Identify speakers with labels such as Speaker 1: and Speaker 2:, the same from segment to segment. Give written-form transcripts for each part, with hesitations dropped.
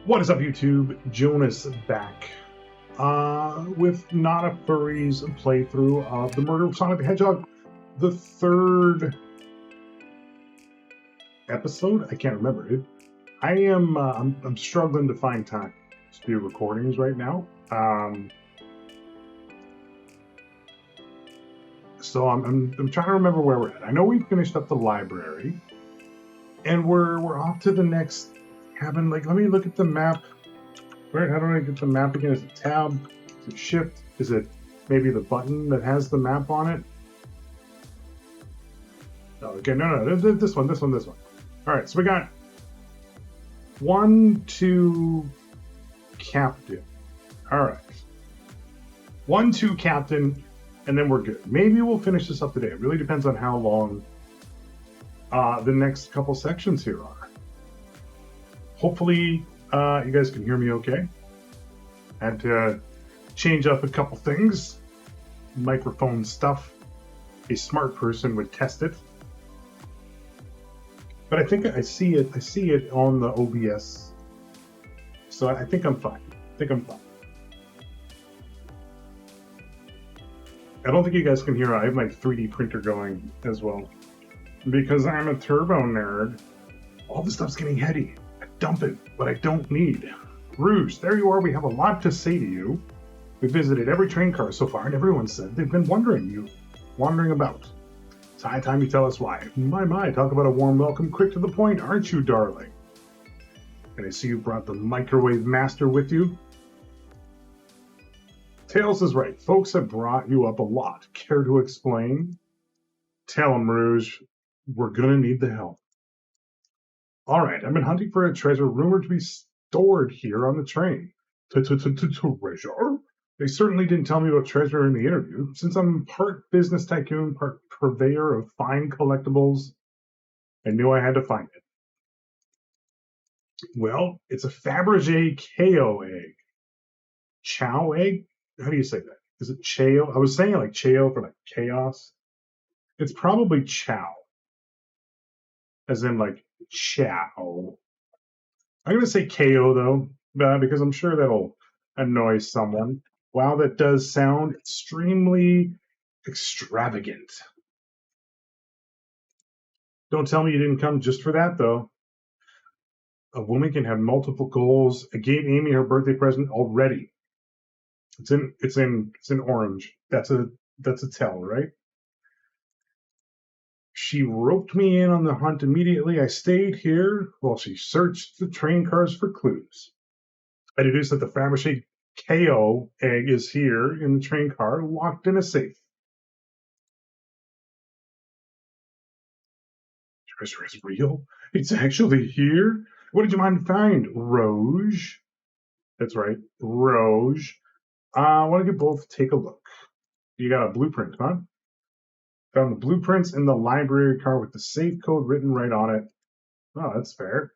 Speaker 1: What is up, YouTube? Jonus back with Not a Furry's playthrough of the Murder of Sonic the Hedgehog, the third episode. I can't remember it. I'm struggling to find time to do recordings right now. So I'm trying to remember where we're at. I know we finished up the library, and we're off to the next cabin. Like, let me look at the map. Right, how do I get the map again? Is it tab? Is it shift? Is it maybe the button that has the map on it? Oh, okay, no, this one. All right, so we got 1, 2, captain. All right, 1, 2, captain, and then we're good. Maybe we'll finish this up today. It really depends on how long the next couple sections here are. Hopefully, you guys can hear me okay. Had to change up a couple things. Microphone stuff. A smart person would test it. But I think I see it on the OBS. So I think I'm fine. I don't think you guys can hear. I have my 3D printer going as well. Because I'm a turbo nerd. All this stuff's getting heady. I dump it, but I don't need. Rouge, there you are. We have a lot to say to you. We visited every train car so far, and everyone said they've been wandering about. It's high time you tell us why. My, talk about a warm welcome. Quick to the point, aren't you, darling? And I see you brought the microwave master with you. Tails is right. Folks have brought you up a lot. Care to explain? Tell them, Rouge. We're gonna need the help. All right, I've been hunting for a treasure rumored to be stored here on the train. Treasure? They certainly didn't tell me about treasure in the interview. Since I'm part business tycoon, part purveyor of fine collectibles, I knew I had to find it. Well, it's a Fabergé KO egg. Chow egg? How do you say that? Is it Chao? I was saying like Chao for like chaos. It's probably Chow. As in like Chow. I'm going to say KO though, because I'm sure that'll annoy someone. Wow, that does sound extremely extravagant. Don't tell me you didn't come just for that, though. A woman can have multiple goals. I gave Amy her birthday present already. It's in orange. That's a tell, right? She roped me in on the hunt immediately. I stayed here while she searched the train cars for clues. I deduced that the Fabergé KO egg is here in the train car, locked in a safe. Treasure is real? It's actually here? What did you mind find, Rouge? That's right, Rouge. I want to both take a look. You got a blueprint, huh? Found the blueprints in the library car with the safe code written right on it. Oh, that's fair.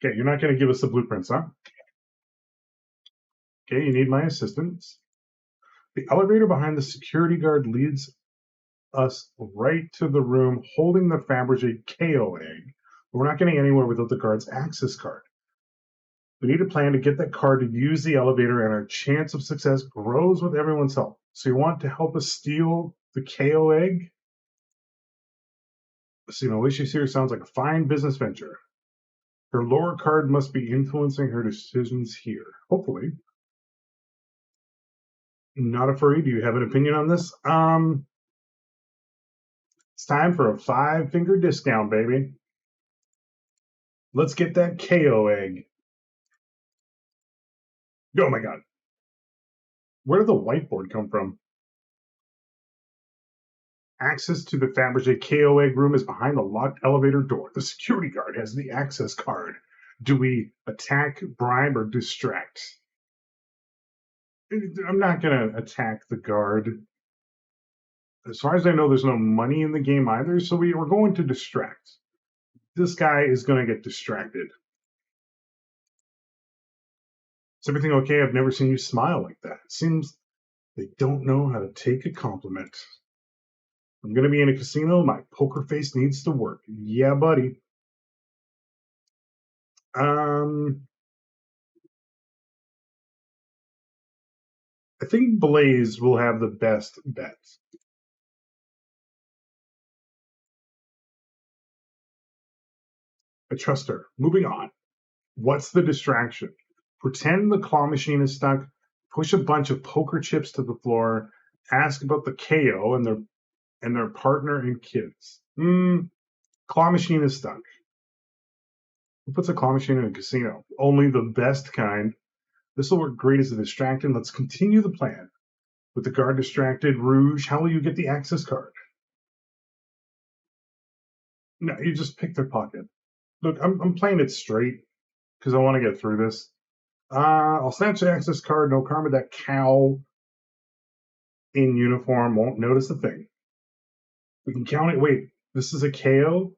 Speaker 1: Okay, you're not going to give us the blueprints, huh? Okay, you need my assistance. The elevator behind the security guard leads us right to the room holding the Fabergé KO egg. But we're not getting anywhere without the guard's access card. We need a plan to get that card to use the elevator, and our chance of success grows with everyone's help. So you want to help us steal the KO egg? See, the way she's here sounds like a fine business venture. Her lower card must be influencing her decisions here. Hopefully. Not a furry. Do you have an opinion on this? It's time for a 5-finger discount, baby. Let's get that KO egg. Oh my god. Where did the whiteboard come from? Access to the Fabergé KO egg room is behind the locked elevator door. The security guard has the access card. Do we attack, bribe, or distract? I'm not going to attack the guard. As far as I know, there's no money in the game either, so we're going to distract. This guy is going to get distracted. Is everything okay? I've never seen you smile like that. It seems they don't know how to take a compliment. I'm going to be in a casino. My poker face needs to work. Yeah, buddy. Um, I think Blaze will have the best bets. I trust her. Moving on. What's the distraction? Pretend the claw machine is stuck, push a bunch of poker chips to the floor, ask about the KO and their partner and kids. Claw machine is stuck. Who puts a claw machine in a casino? Only the best kind. This will work great as a distraction. Let's continue the plan. With the guard distracted, Rouge, how will you get the access card? No, you just pick their pocket. Look, I'm playing it straight because I want to get through this. I'll snatch the access card. No karma. That cow in uniform won't notice a thing. We can count it. Wait, this is a KO,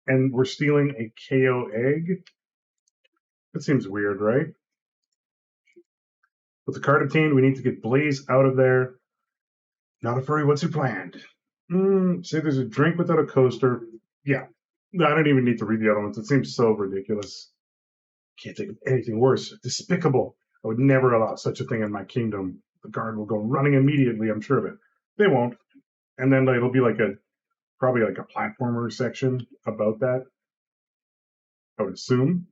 Speaker 1: and we're stealing a KO egg. That seems weird, right? With the card obtained, we need to get Blaze out of there. Not a furry. What's your plan? Say there's a drink without a coaster. Yeah, I don't even need to read the other ones. It seems so ridiculous. Can't think of anything worse. Despicable. I would never allow such a thing in my kingdom. The guard will go running immediately, I'm sure of it. They won't. And then it'll be probably like a platformer section about that, I would assume.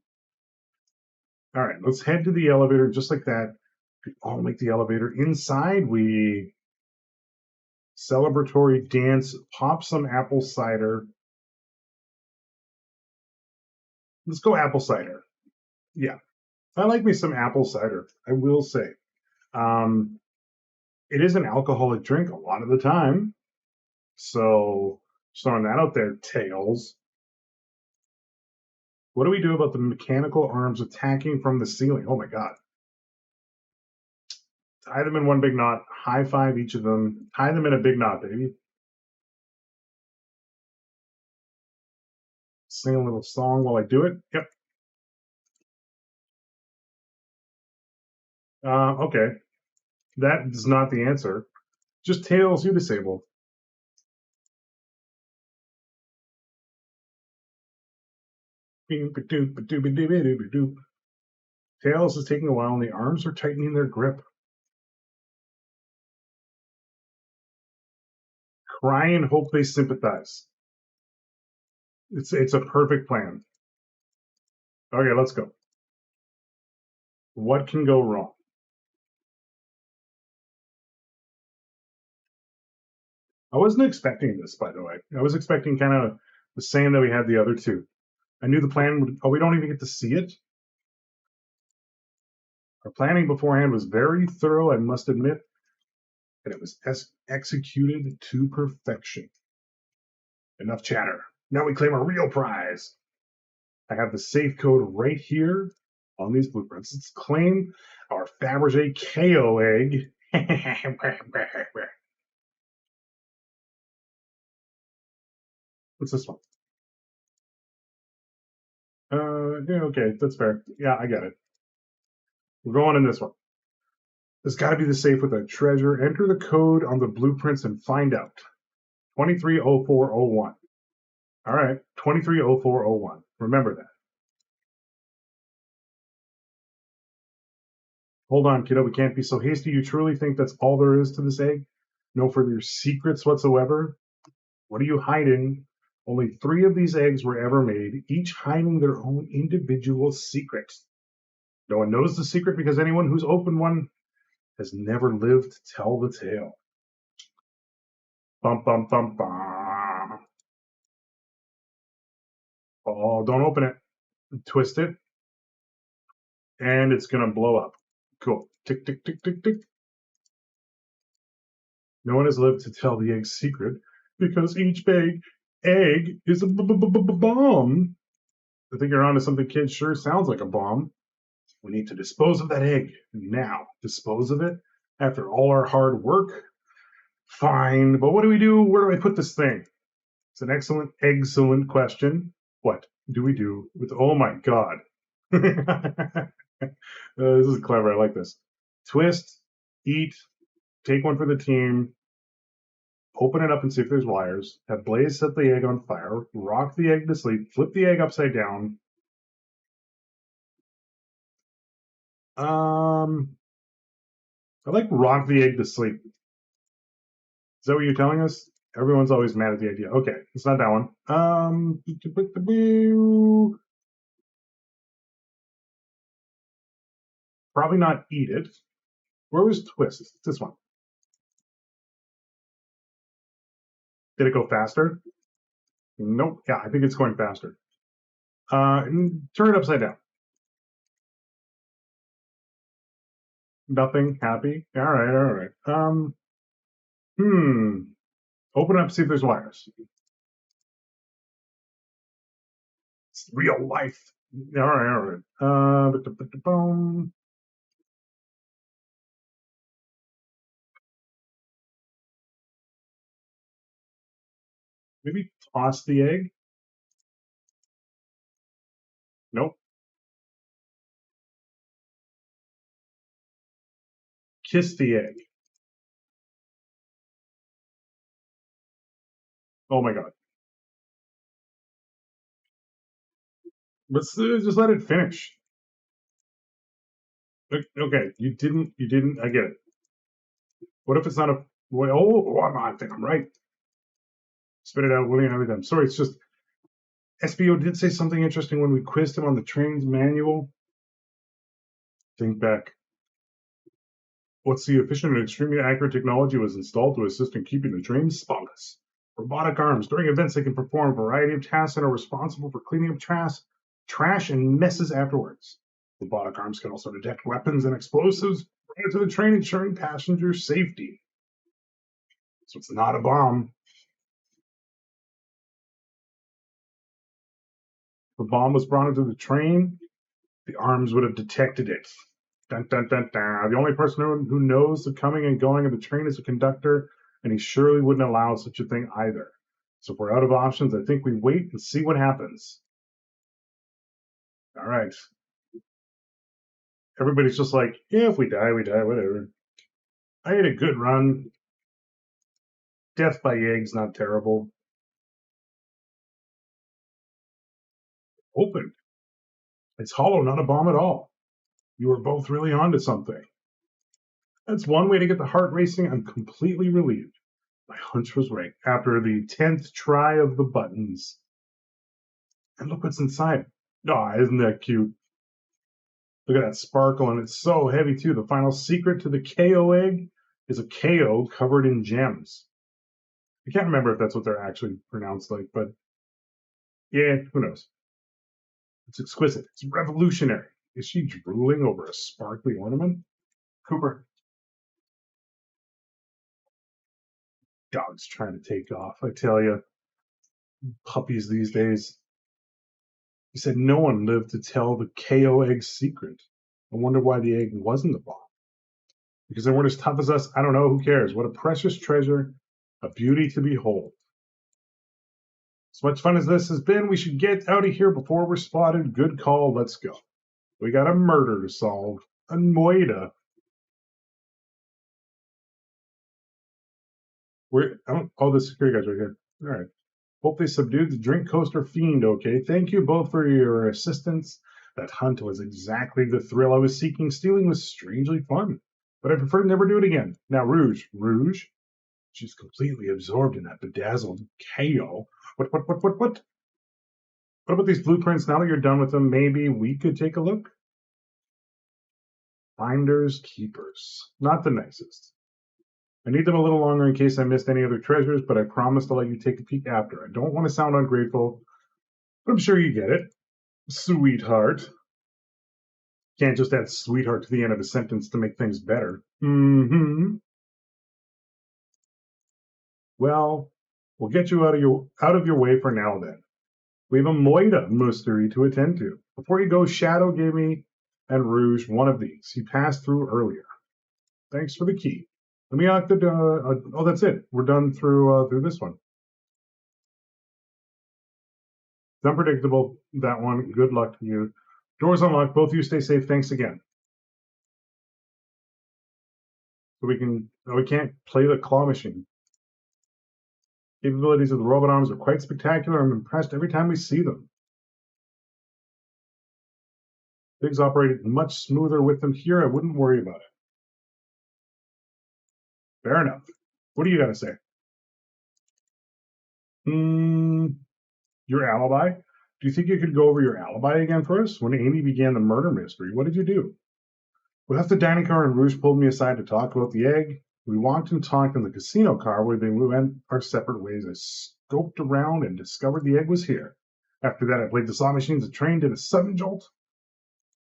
Speaker 1: All right, let's head to the elevator just like that. We all make the elevator. Inside, we celebratory dance, pop some apple cider. Let's go apple cider. Yeah, I like me some apple cider, I will say. Um, it is an alcoholic drink a lot of the time. So, just throwing that out there, Tails. What do we do about the mechanical arms attacking from the ceiling? Oh my god. Tie them in one big knot, high five each of them, tie them in a big knot, baby. Sing a little song while I do it. Yep. Okay. That is not the answer. Just Tails, you disable. Tails is taking a while and the arms are tightening their grip. Cry and hope they sympathize. It's a perfect plan. Okay, let's go. What can go wrong? I wasn't expecting this, by the way. I was expecting kind of the same that we had the other two. I knew the plan would. Oh, we don't even get to see it. Our planning beforehand was very thorough, I must admit, and it was executed to perfection. Enough chatter. Now we claim a real prize. I have the safe code right here on these blueprints. Let's claim our Fabergé KO egg. What's this one? Yeah, okay, that's fair. Yeah, I get it. We're going in this one. There's got to be the safe with a treasure. Enter the code on the blueprints and find out. 230401. All right, 230401. Remember that. Hold on, kiddo. We can't be so hasty. You truly think that's all there is to this egg? No further secrets whatsoever? What are you hiding? Only 3 of these eggs were ever made, each hiding their own individual secret. No one knows the secret because anyone who's opened one has never lived to tell the tale. Bum, bum, bum, bum. Oh, don't open it. Twist it, and it's going to blow up. Cool. Tick, tick, tick, tick, tick. No one has lived to tell the egg's secret because each egg is a bomb. I think you're onto something, kid. Sure sounds like a bomb. We need to dispose of that egg now. Dispose of it after all our hard work? Fine, but what do we do? Where do I put this thing? It's an excellent question. What do we do with? Oh my god. This is clever. I like this. Twist, eat, take one for the team. open it up and see if there's wires. Have Blaze set the egg on fire. Rock the egg to sleep. Flip the egg upside down. I like rock the egg to sleep. Is that what you're telling us? Everyone's always mad at the idea. Okay, it's not that one. Probably not eat it. Where was Twist? This one. Did it go faster? Nope. Yeah, I think it's going faster. Turn it upside down. Nothing. Happy. All right. Open up, see if there's wires. It's real life. All right. Maybe toss the egg. Nope. Kiss the egg. Oh my god. Let's just let it finish. Okay, you didn't. I get it. What if it's not a? I think I'm right. Spit it out, William. Everything. Sorry, it's just SBO did say something interesting when we quizzed him on the train's manual. Think back. What's the efficient and extremely accurate technology was installed to assist in keeping the train spotless? Robotic arms. During events, they can perform a variety of tasks and are responsible for cleaning up trash and messes afterwards. Robotic arms can also detect weapons and explosives prior to the train, ensuring passenger safety. So it's not a bomb. If a bomb was brought into the train, the arms would have detected it. Dun, dun, dun, dun. The only person who knows the coming and going of the train is the conductor, and he surely wouldn't allow such a thing either. So if we're out of options, I think we wait and see what happens. All right. Everybody's just like, yeah, if we die, whatever. I had a good run. Death by egg's not terrible. Open. It's hollow, not a bomb at all. You were both really onto something. That's one way to get the heart racing. I'm completely relieved. My hunch was right. After the 10th try of the buttons. And look what's inside. Oh, isn't that cute? Look at that sparkle, and it's so heavy too. The final secret to the KO egg is a KO covered in gems. I can't remember if that's what they're actually pronounced like, but yeah, who knows? It's exquisite. It's revolutionary. Is she drooling over a sparkly ornament? Cooper. Dog's trying to take off. I tell you, puppies these days. He said no one lived to tell the KO egg secret. I wonder why the egg wasn't a bomb. Because they weren't as tough as us. I don't know. Who cares? What a precious treasure. A beauty to behold. As much fun as this has been, we should get out of here before we're spotted. Good call. Let's go. We got a murder to solve. A moida. The security guys right here. All right. Hope they subdued the drink coaster fiend, okay? Thank you both for your assistance. That hunt was exactly the thrill I was seeking. Stealing was strangely fun, but I prefer to never do it again. Now, Rouge. She's completely absorbed in that bedazzled KO. What? What about these blueprints? Now that you're done with them, maybe we could take a look? Finders, keepers. Not the nicest. I need them a little longer in case I missed any other treasures, but I promise to let you take a peek after. I don't want to sound ungrateful, but I'm sure you get it. Sweetheart. Can't just add sweetheart to the end of a sentence to make things better. Well, we'll get you out of your way for now then. We have a Moida mystery to attend to. Before you go, Shadow gave me and Rouge one of these. He passed through earlier. Thanks for the key. Let me out the. Oh, that's it. We're done through this one. It's unpredictable. That one. Good luck to you. Doors unlocked. Both of you stay safe. Thanks again. So we can't play the claw machine. Capabilities of the robot arms are quite spectacular. I'm impressed every time we see them. Things operate much smoother with them here. I wouldn't worry about it. Fair enough. What do you got to say? Your alibi? Do you think you could go over your alibi again for us? When Amy began the murder mystery, what did you do? We left the dining car and Rouge pulled me aside to talk about the egg. We walked and talked in the casino car where we went our separate ways. I scoped around and discovered the egg was here. After that, I played the slot machines. The train did a sudden jolt.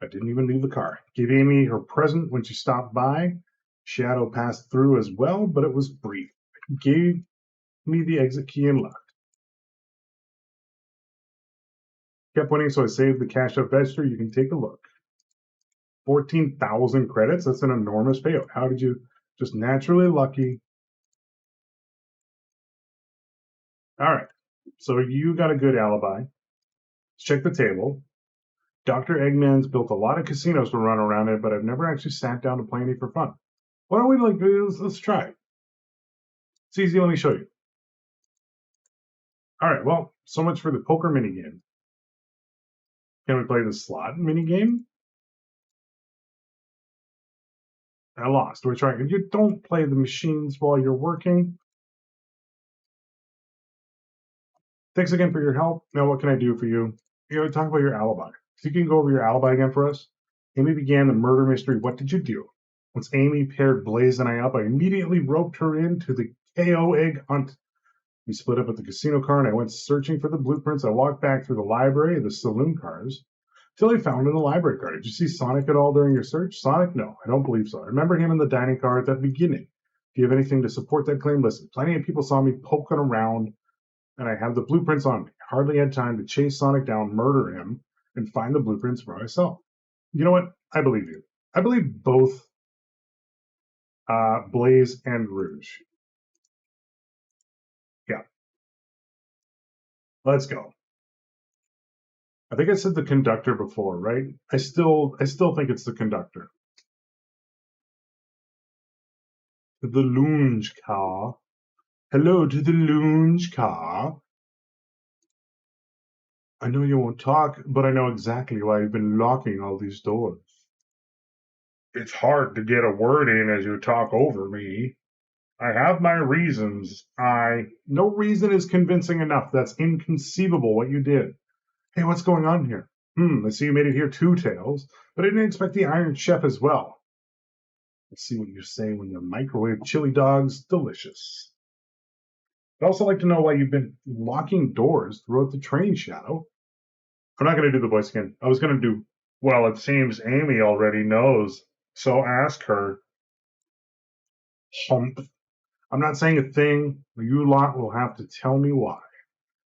Speaker 1: I didn't even leave the car. Gave Amy her present when she stopped by. Shadow passed through as well, but it was brief. He gave me the exit key and left. Kept winning, so I saved the cash out register. You can take a look. 14,000 credits? That's an enormous payout. How did you? Just naturally lucky. All right. So you got a good alibi. Let's check the table. Dr. Eggman's built a lot of casinos to run around it, but I've never actually sat down to play any for fun. Why don't we let's try. It's easy. Let me show you. All right. Well, so much for the poker minigame. Can we play the slot minigame? I lost. We're trying. You don't play the machines while you're working. Thanks again for your help. Now, what can I do for you? Talk about your alibi. If you can go over your alibi again for us. Amy began the murder mystery. What did you do? Once Amy paired Blaze and I up, I immediately roped her into the KO egg hunt. We split up at the casino car, and I went searching for the blueprints. I walked back through the library and the saloon cars till I found in the library car. Did you see Sonic at all during your search? Sonic? No, I don't believe so. I remember him in the dining car at the beginning. Do you have anything to support that claim? Listen, plenty of people saw me poking around, and I have the blueprints on me. I hardly had time to chase Sonic down, murder him, and find the blueprints for myself. You know what? I believe you. I believe both Blaze and Rouge. Yeah. Let's go. I think I said the conductor before, right? I still think it's the conductor. The lounge car. Hello to the lounge car. I know you won't talk, but I know exactly why you've been locking all these doors. It's hard to get a word in as you talk over me. I have my reasons. No reason is convincing enough. That's inconceivable what you did. Hey, what's going on here? I see you made it here too, Tails, but I didn't expect the Iron Chef as well. Let's see what you say when your microwave chili dog's delicious. I'd also like to know why you've been locking doors throughout the train, Shadow. I'm not going to do the voice again. I was going to do, well, it seems Amy already knows, so ask her. Hump. I'm not saying a thing. You lot will have to tell me why.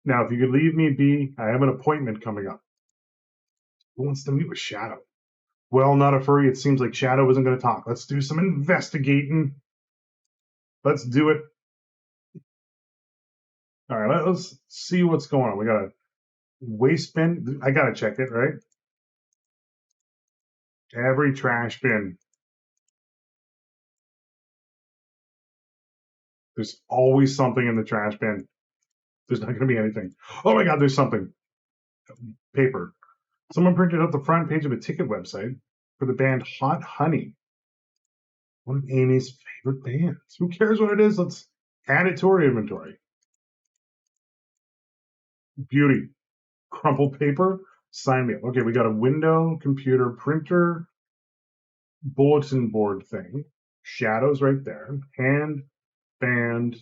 Speaker 1: Now, if you could leave me be, I have an appointment coming up. Who wants to meet with Shadow? Well, not a furry. It seems like Shadow isn't going to talk. Let's do some investigating. Let's do it. All right, let's see what's going on. We got a waste bin. I got to check it, right? Every trash bin. There's always something in the trash bin. There's not going to be anything. Oh my God, there's something. Paper. Someone printed out the front page of a ticket website for the band Hot Honey. One of Amy's favorite bands. Who cares what it is? Let's add it to our inventory. Beauty. Crumpled paper. Sign me up. Okay, we got a window, computer, printer, bulletin board thing. Shadows right there. Hand, band,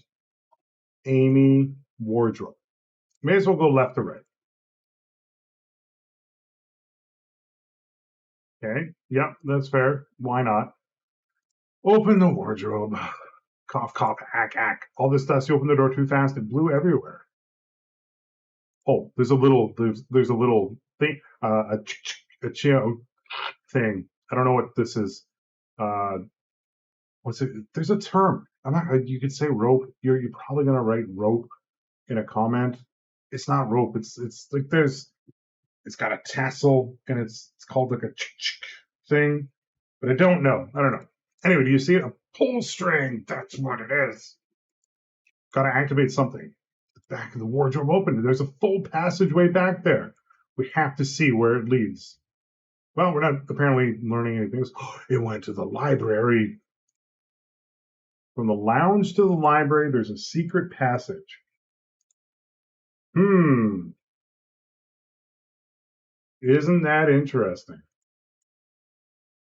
Speaker 1: Amy, wardrobe. May as well go left to right. Okay. Yep, that's fair. Why not? Open the wardrobe. Cough, cough, ack, ack. All this dust. You open the door too fast. It blew everywhere. Oh, there's a little thing. A thing. I don't know what this is. What's it? There's a term. I'm not. You could say rope. You're probably gonna write rope in a comment. It's not rope. It's like it's got a tassel and it's called like a thing, but I don't know. Anyway, do you see it? A pull string. That's what it is. Got to activate something. back of the wardrobe open. There's a full passageway back there. We have to see where it leads. Well, we're not apparently learning anything. It went to the library. From the lounge to the library, there's a secret passage. Isn't that interesting?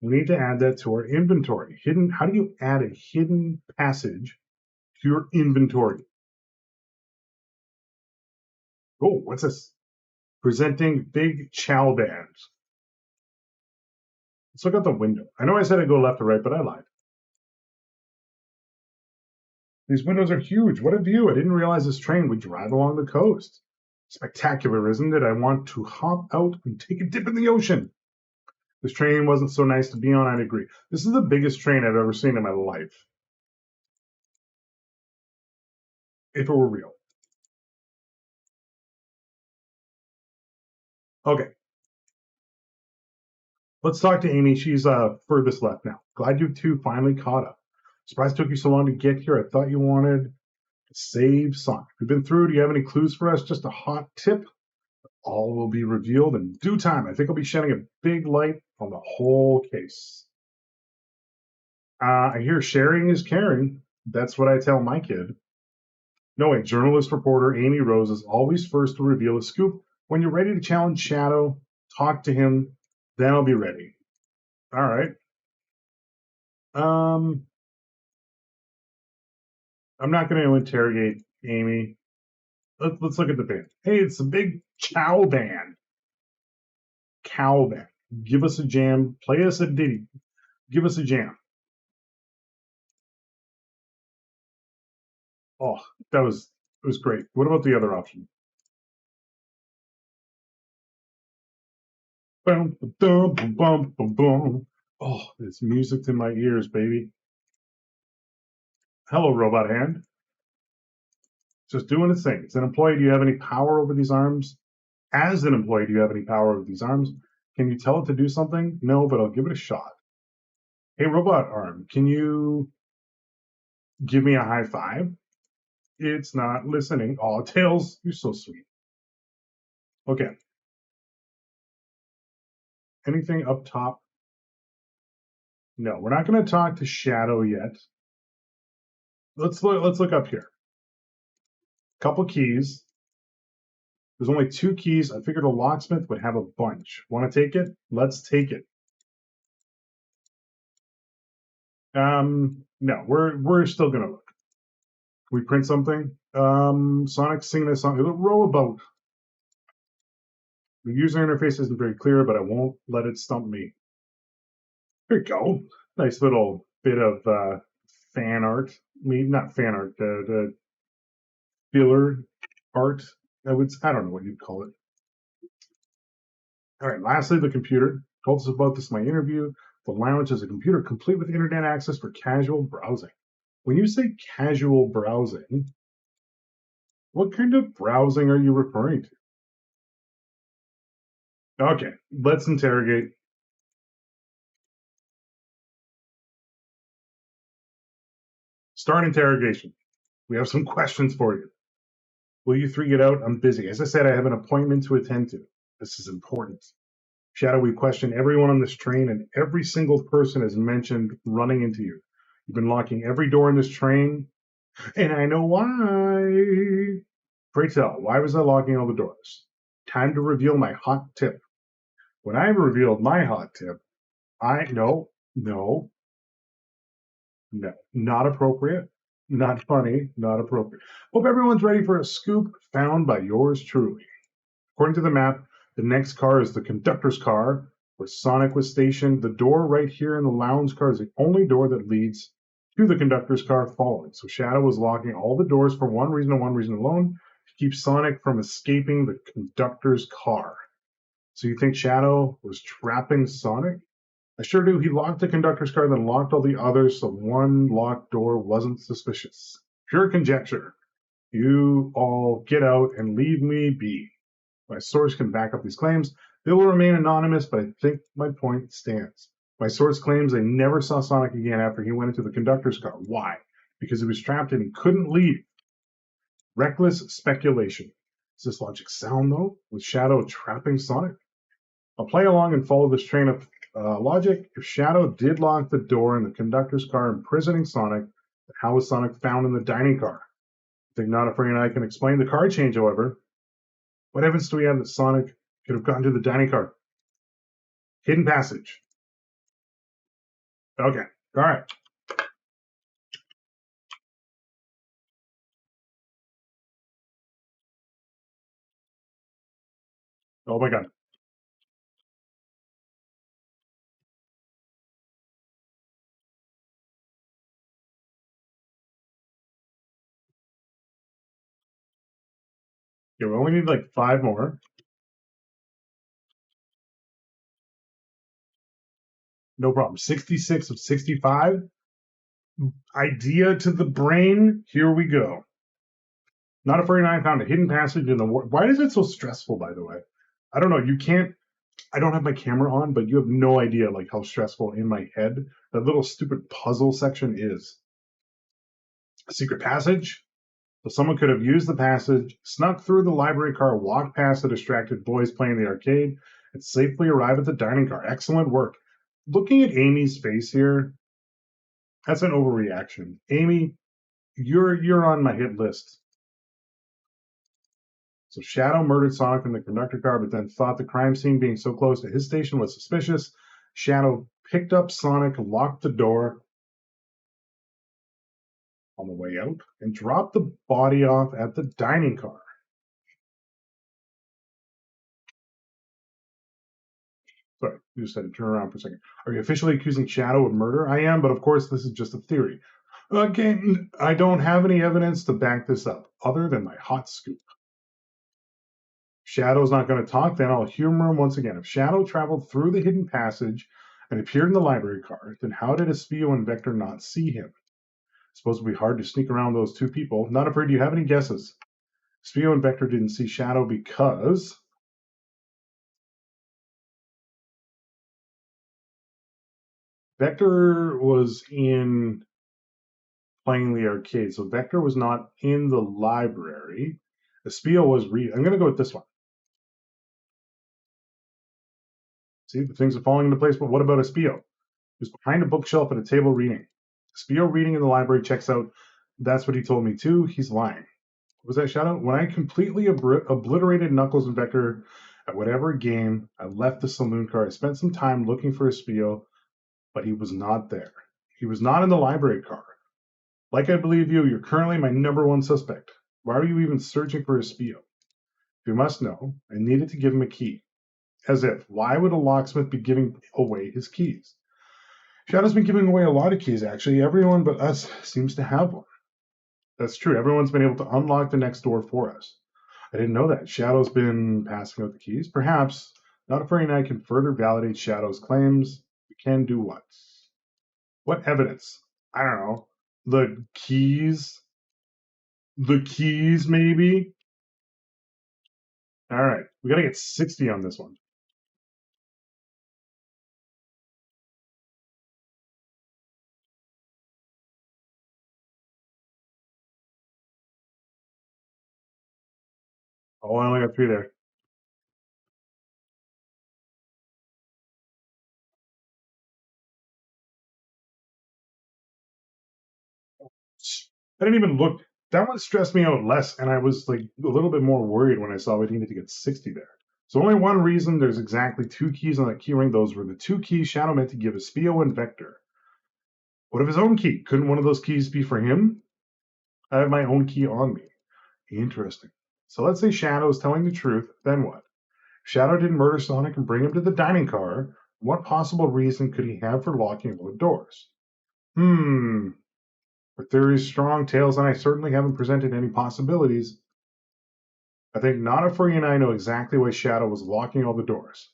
Speaker 1: We need to add that to our inventory. Hidden. How do you add a hidden passage to your inventory? Oh, what's this? Presenting big chow bands. Let's look out the window. I know I said I'd go left or right, but I lied. These windows are huge. What a view. I didn't realize this train would drive along the coast. Spectacular, isn't it? I want to hop out and take a dip in the ocean. This train wasn't so nice to be on, I'd agree. This is the biggest train I've ever seen in my life. If it were real. Okay. Let's talk to Amy. She's furthest left now. Glad you two finally caught up. Surprised it took you so long to get here. I thought you wanted to save Sonic. We've been through. Do you have any clues for us? Just a hot tip? All will be revealed in due time. I think I'll be shedding a big light on the whole case. I hear sharing is caring. That's what I tell my kid. No, a journalist reporter, Amy Rose, is always first to reveal a scoop. When you're ready to challenge Shadow, talk to him, then I'll be ready. All right. I'm not going to interrogate Amy. Let's look at the band. Hey, it's a big cow band. Cow band. Give us a jam. Play us a ditty. Give us a jam. Oh, it was great. What about the other option? Bum, bum, bum, bum, bum, bum. Oh, it's music to my ears, baby. Hello, robot hand. Just doing its thing. As an employee, do you have any power over these arms? As an employee, do you have any power over these arms? Can you tell it to do something? No, but I'll give it a shot. Hey, robot arm, can you give me a high five? It's not listening. Aw, Tails, you're so sweet. Okay. Anything up top? No, we're not going to talk to Shadow yet. Let's look up here. Couple keys. There's only 2 keys. I figured a locksmith would have a bunch. Want to take it? Let's take it. No, we're still gonna look. Can we print something? Sonic singing a song. Row a boat. The user interface isn't very clear, but I won't let it stump me. Here you go. Nice little bit of fan art. Not fan art. The filler art. I don't know what you'd call it. All right. Lastly, the computer. Told us about this in my interview. The lounge is a computer complete with internet access for casual browsing. When you say casual browsing, what kind of browsing are you referring to? Okay, let's interrogate. Start interrogation. We have some questions for you. Will you 3 get out? I'm busy. As I said, I have an appointment to attend to. This is important. Shadow, we question everyone on this train, and every single person has mentioned running into you. You've been locking every door in this train, and I know why. Pray tell, why was I locking all the doors? Time to reveal my hot tip. When I revealed my hot tip, no, not appropriate, not funny, not appropriate. Hope everyone's ready for a scoop found by yours truly. According to the map, the next car is the conductor's car, where Sonic was stationed. The door right here in the lounge car is the only door that leads to the conductor's car following. So Shadow was locking all the doors for one reason and one reason alone, to keep Sonic from escaping the conductor's car. So you think Shadow was trapping Sonic? I sure do. He locked the conductor's car, then locked all the others, so one locked door wasn't suspicious. Pure conjecture. You all get out and leave me be. My source can back up these claims. They will remain anonymous, but I think my point stands. My source claims they never saw Sonic again after he went into the conductor's car. Why? Because he was trapped and he couldn't leave. Reckless speculation. Is this logic sound, though, with Shadow trapping Sonic? I'll play along and follow this train of logic. If Shadow did lock the door in the conductor's car, imprisoning Sonic, then how was Sonic found in the dining car? I think Not Afraid and I can explain the car change, however. What evidence do we have that Sonic could have gotten to the dining car? Hidden passage. Okay. All right. Oh my god. Okay, we only need like 5 more. No problem. 66 of 65. Idea to the brain. Here we go. Not Afraid and I found a hidden passage in the war. Why is it so stressful, by the way? I don't know. You can't. I don't have my camera on, but you have no idea like how stressful in my head that little stupid puzzle section is. A secret passage. So someone could have used the passage, snuck through the library car, walked past the distracted boys playing the arcade, and safely arrive at the dining car. Excellent work. Looking at Amy's face here, that's an overreaction. Amy, you're on my hit list. So Shadow murdered Sonic in the conductor car, but then thought the crime scene being so close to his station was suspicious. Shadow picked up Sonic, locked the door on the way out, and dropped the body off at the dining car. Sorry, you just had to turn around for a second. Are you officially accusing Shadow of murder? I am, but of course this is just a theory. Again, I don't have any evidence to back this up, other than my hot scoop. Shadow's not going to talk, then I'll humor him once again. If Shadow traveled through the hidden passage and appeared in the library car, then how did Espio and Vector not see him? It's supposed to be hard to sneak around those two people. Not Afraid, do you have any guesses? Espio and Vector didn't see Shadow because Vector was in playing the arcade, so Vector was not in the library. Espio was reading. I'm going to go with this one. See, the things are falling into place, but what about Espio? He was behind a bookshelf at a table reading. Espio reading in the library checks out. That's what he told me too. He's lying. Was that Shadow? When I completely obliterated Knuckles and Vector at whatever game, I left the saloon car. I spent some time looking for Espio, but he was not there. He was not in the library car. Like I believe you, you're currently my number one suspect. Why are you even searching for Espio? You must know, I needed to give him a key. As if, why would a locksmith be giving away his keys? Shadow's been giving away a lot of keys, actually. Everyone but us seems to have one. That's true. Everyone's been able to unlock the next door for us. I didn't know that. Shadow's been passing out the keys. Perhaps Not Afraid and I can further validate Shadow's claims. We can do what? What evidence? I don't know. The keys? The keys, maybe? All right. We got to get 60 on this one. Oh, I only got 3 there. I didn't even look. That one stressed me out less, and I was like a little bit more worried when I saw we needed to get 60 there. So only one reason there's exactly 2 keys on that key ring. Those were the 2 keys Shadow meant to give Espio and Vector. What of his own key? Couldn't one of those keys be for him? I have my own key on me. Interesting. So let's say Shadow's telling the truth, then what? If Shadow didn't murder Sonic and bring him to the dining car, what possible reason could he have for locking all the doors? But there is strong, Tails and I certainly haven't presented any possibilities. I think Not Afraid and I know exactly why Shadow was locking all the doors.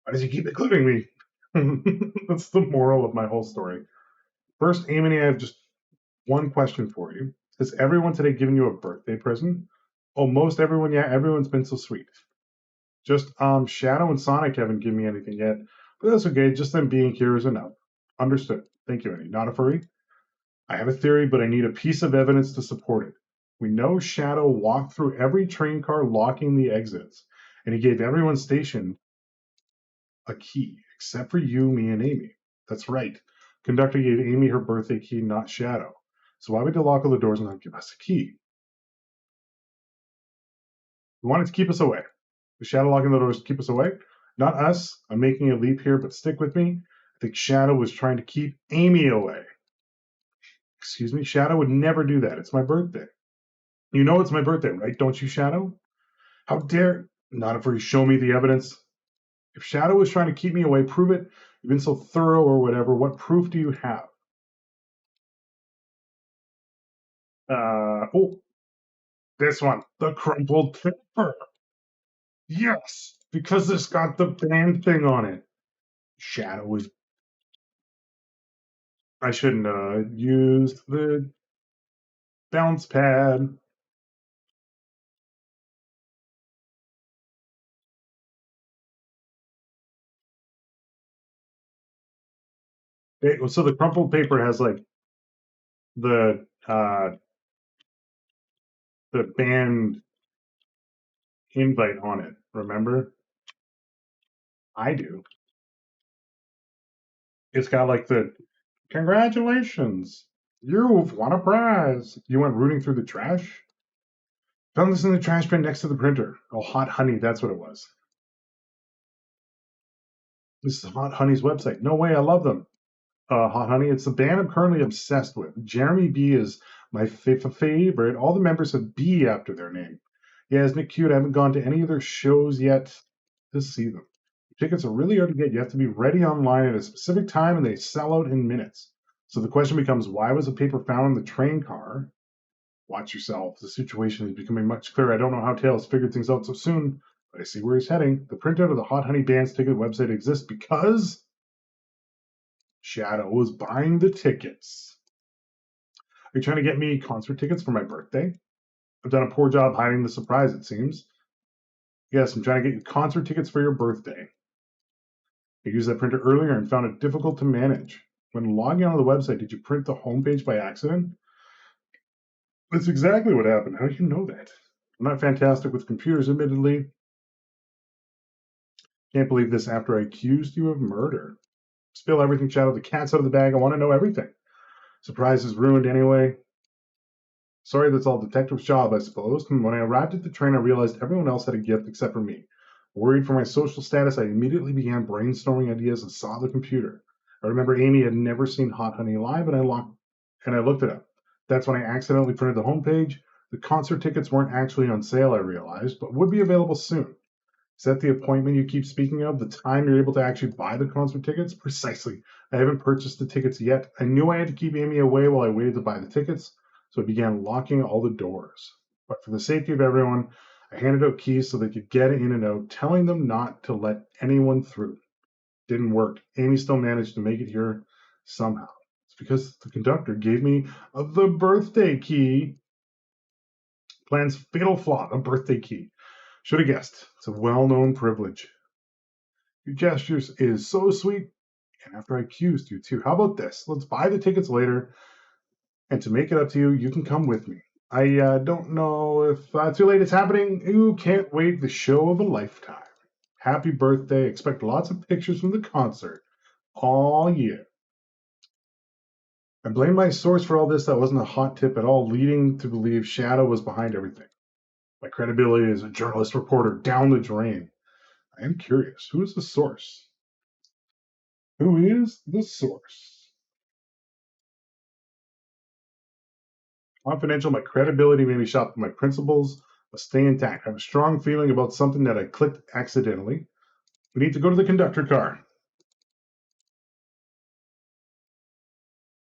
Speaker 1: Why does he keep including me? That's the moral of my whole story. First, Amy and I have just one question for you. Has everyone today given you a birthday present? Oh, most everyone, yeah, everyone's been so sweet. Just Shadow and Sonic haven't given me anything yet, but that's okay. Just them being here is enough. Understood. Thank you, Annie. Not a furry. I have a theory, but I need a piece of evidence to support it. We know Shadow walked through every train car locking the exits, and he gave everyone stationed a key, except for you, me, and Amy. That's right. Conductor gave Amy her birthday key, not Shadow. So why would they lock all the doors and not give us a key? He wanted to keep us away. The Shadow locking the doors to keep us away? Not us. I'm making a leap here, but stick with me. I think Shadow was trying to keep Amy away. Excuse me? Shadow would never do that. It's my birthday. You know it's my birthday, right? Don't you, Shadow? How dare... Not if you show me the evidence. If Shadow was trying to keep me away, prove it. You've been so thorough or whatever. What proof do you have? Oh, this one. The crumpled paper. Yes, because it's got the band thing on it. Shadow is... I shouldn't have used the bounce pad. So the crumpled paper has like the band invite on it. Remember? I do. It's got like the congratulations, you've won a prize. You went rooting through the trash. Found this in the trash bin next to the printer. Oh, Hot Honey, that's what it was. This is Hot Honey's website. No way, I love them. Hot Honey, it's the band I'm currently obsessed with. Jeremy B is my favorite. All the members have B after their name. Yeah, isn't it cute? I haven't gone to any of their shows yet to see them. Tickets are really hard to get. You have to be ready online at a specific time, and they sell out in minutes. So the question becomes, why was the paper found in the train car? Watch yourself. The situation is becoming much clearer. I don't know how Tails figured things out so soon, but I see where he's heading. The printout of the Hot Honey Band's ticket website exists because Shadow was buying the tickets. Are you trying to get me concert tickets for my birthday? I've done a poor job hiding the surprise, it seems. Yes, I'm trying to get you concert tickets for your birthday. I used that printer earlier and found it difficult to manage. When logging onto the website, did you print the homepage by accident? That's exactly what happened. How do you know that? I'm not fantastic with computers, admittedly. Can't believe this after I accused you of murder. Spill everything, Shadow. The cat's out of the bag. I want to know everything. Surprise is ruined anyway. Sorry, that's all detective's job, I suppose. And when I arrived at the train, I realized everyone else had a gift except for me. Worried for my social status, I immediately began brainstorming ideas and saw the computer. I remember Amy had never seen Hot Honey live, and I looked it up. That's when I accidentally printed the homepage. The concert tickets weren't actually on sale, I realized, but would be available soon. Is that the appointment you keep speaking of? The time you're able to actually buy the concert tickets? Precisely. I haven't purchased the tickets yet. I knew I had to keep Amy away while I waited to buy the tickets, so I began locking all the doors. But for the safety of everyone, I handed out keys so they could get in and out, telling them not to let anyone through. Didn't work. Amy still managed to make it here somehow. It's because the conductor gave me the birthday key. Plan's fatal flaw, a birthday key. Should have guessed. It's a well-known privilege. Your gestures is so sweet, and after I accused you too. How about this? Let's buy the tickets later, and to make it up to you, you can come with me. I don't know if too late it's happening. You can't wait. The show of a lifetime. Happy birthday. Expect lots of pictures from the concert all year. I blame my source for all this. That wasn't a hot tip at all, leading to believe Shadow was behind everything. My credibility as a journalist reporter down the drain. I am curious. Who is the source? Who is the source? Confidential, my credibility may be shot, but my principles must stay intact. I have a strong feeling about something that I clicked accidentally. We need to go to the conductor car.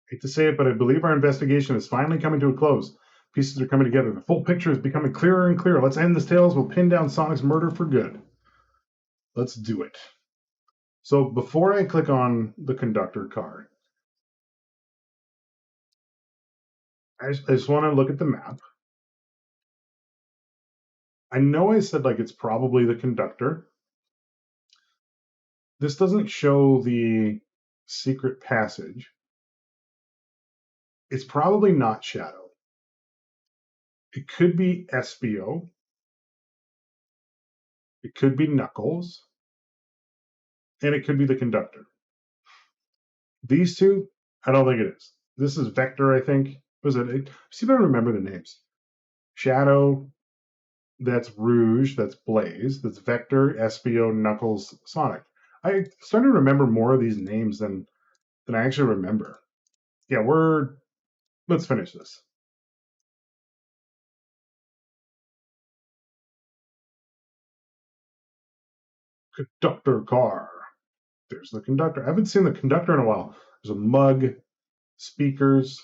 Speaker 1: I hate to say it, but I believe our investigation is finally coming to a close. Pieces are coming together. The full picture is becoming clearer and clearer. Let's end this tales. We'll pin down Sonic's murder for good. Let's do it. So before I click on the conductor car, I just want to look at the map. I know I said like it's probably the conductor. This doesn't show the secret passage. It's probably not Shadow. It could be SBO. It could be Knuckles. And it could be the conductor. These two, I don't think it is. This is Vector, I think. Was it? See if I remember the names. Shadow, that's Rouge, that's Blaze, that's Vector, SBO, Knuckles, Sonic. I starting to remember more of these names than I actually remember. Yeah, let's finish this. Conductor car. There's the conductor. I haven't seen the conductor in a while. There's a mug, speakers.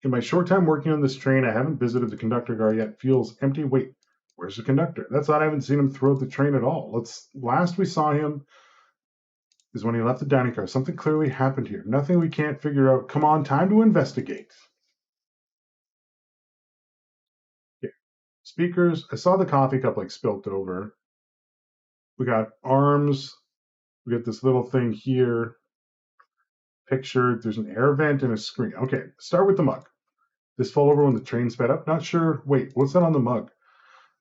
Speaker 1: In my short time working on this train, I haven't visited the conductor car yet. Feels empty. Wait, where's the conductor? That's odd. I haven't seen him throughout the train at all. Last we saw him is when he left the dining car. Something clearly happened here. Nothing we can't figure out. Come on, time to investigate. Yeah. Speakers. I saw the coffee cup like spilt over. We got arms. We got this little thing here. Pictured. There's an air vent and a screen. Okay, start with the mug. This fell over when the train sped up. Not sure. Wait, what's that on the mug?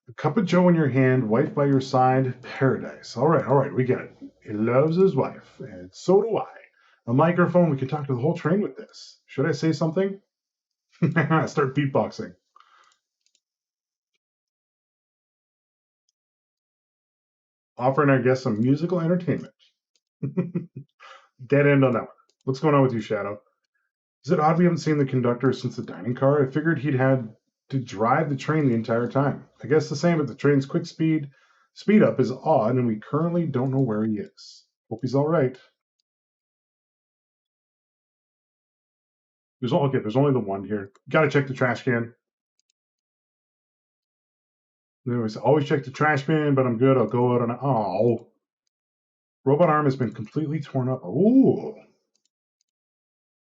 Speaker 1: A cup of joe in your hand, wife by your side, paradise. All right, we get it. He loves his wife, and so do I. A microphone, we can talk to the whole train with this. Should I say something? Start beatboxing. Offering our guests some musical entertainment. Dead end on that one. What's going on with you, Shadow? Is it odd we haven't seen the conductor since the dining car? I figured he'd had to drive the train the entire time. I guess the same, but the train's quick speed up is odd, and we currently don't know where he is. Hope he's all right. There's only the one here. Got to check the trash can. Anyways, always check the trash bin, but I'm good. I'll go out on robot arm has been completely torn up. Ooh,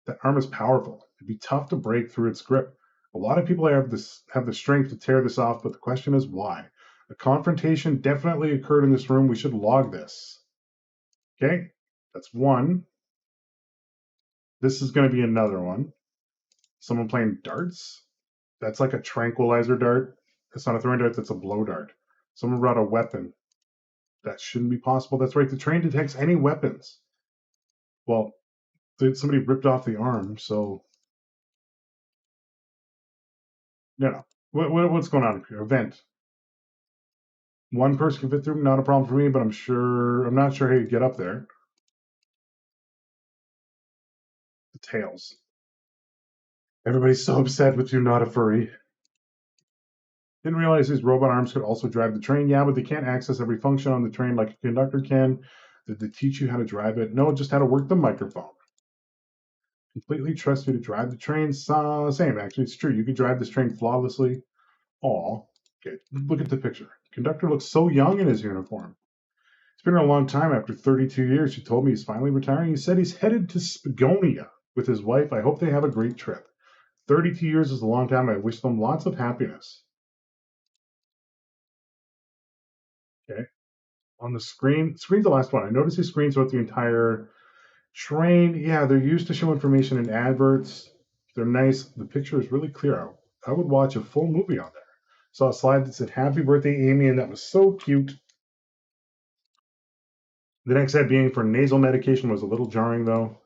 Speaker 1: that arm is powerful. It'd be tough to break through its grip. A lot of people have the strength to tear this off, but the question is why. A confrontation definitely occurred in this room. We should log this. Okay, that's one. This is going to be another one. Someone playing darts. That's like a tranquilizer dart. It's not a throwing dart. That's a blow dart. Someone brought a weapon. That shouldn't be possible. That's right. The train detects any weapons. Well, somebody ripped off the arm, so no. What's going on here? Event. One person can fit through. Not a problem for me, but I'm not sure how you get up there. The tails. Everybody's so upset with you, not a furry. Didn't realize these robot arms could also drive the train. Yeah, but they can't access every function on the train like a conductor can. Did they teach you how to drive it? No, just how to work the microphone. Completely trust you to drive the train. Same, actually. It's true. You could drive this train flawlessly. Aw. Okay, look at the picture. Conductor looks so young in his uniform. It's been a long time after 32 years. He told me he's finally retiring. He said he's headed to Spagonia with his wife. I hope they have a great trip. 32 years is a long time. I wish them lots of happiness. Okay. On the screen's the last one. I noticed these screens throughout the entire train. Yeah, they're used to show information in adverts. They're nice. The picture is really clear. I would watch a full movie on there. Saw a slide that said "Happy Birthday, Amy," and that was so cute. The next ad being for nasal medication was a little jarring, though.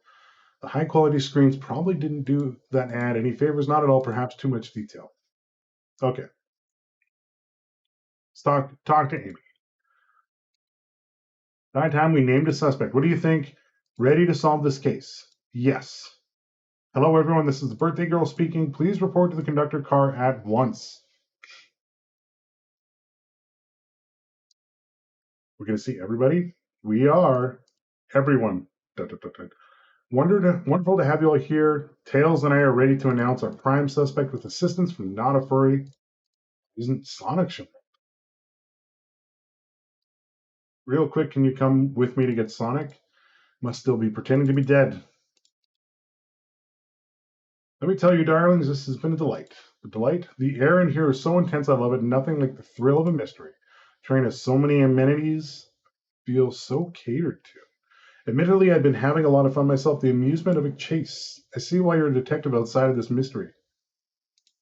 Speaker 1: The high quality screens probably didn't do that ad any favors, not at all, perhaps too much detail. Okay, let's talk to Amy. That time we named a suspect. What do you think? Ready to solve this case? Yes. Hello, everyone. This is the birthday girl speaking. Please report to the conductor car at once. We're going to see everybody. We are everyone. Wonderful to have you all here. Tails and I are ready to announce our prime suspect with assistance from Not a Furry. Isn't Sonic showing? Real quick, can you come with me to get Sonic? Must still be pretending to be dead. Let me tell you, darlings, this has been a delight. A delight. The air in here is so intense, I love it. Nothing like the thrill of a mystery. Train has so many amenities, feels so catered to. Admittedly, I've been having a lot of fun myself. The amusement of a chase. I see why you're a detective outside of this mystery.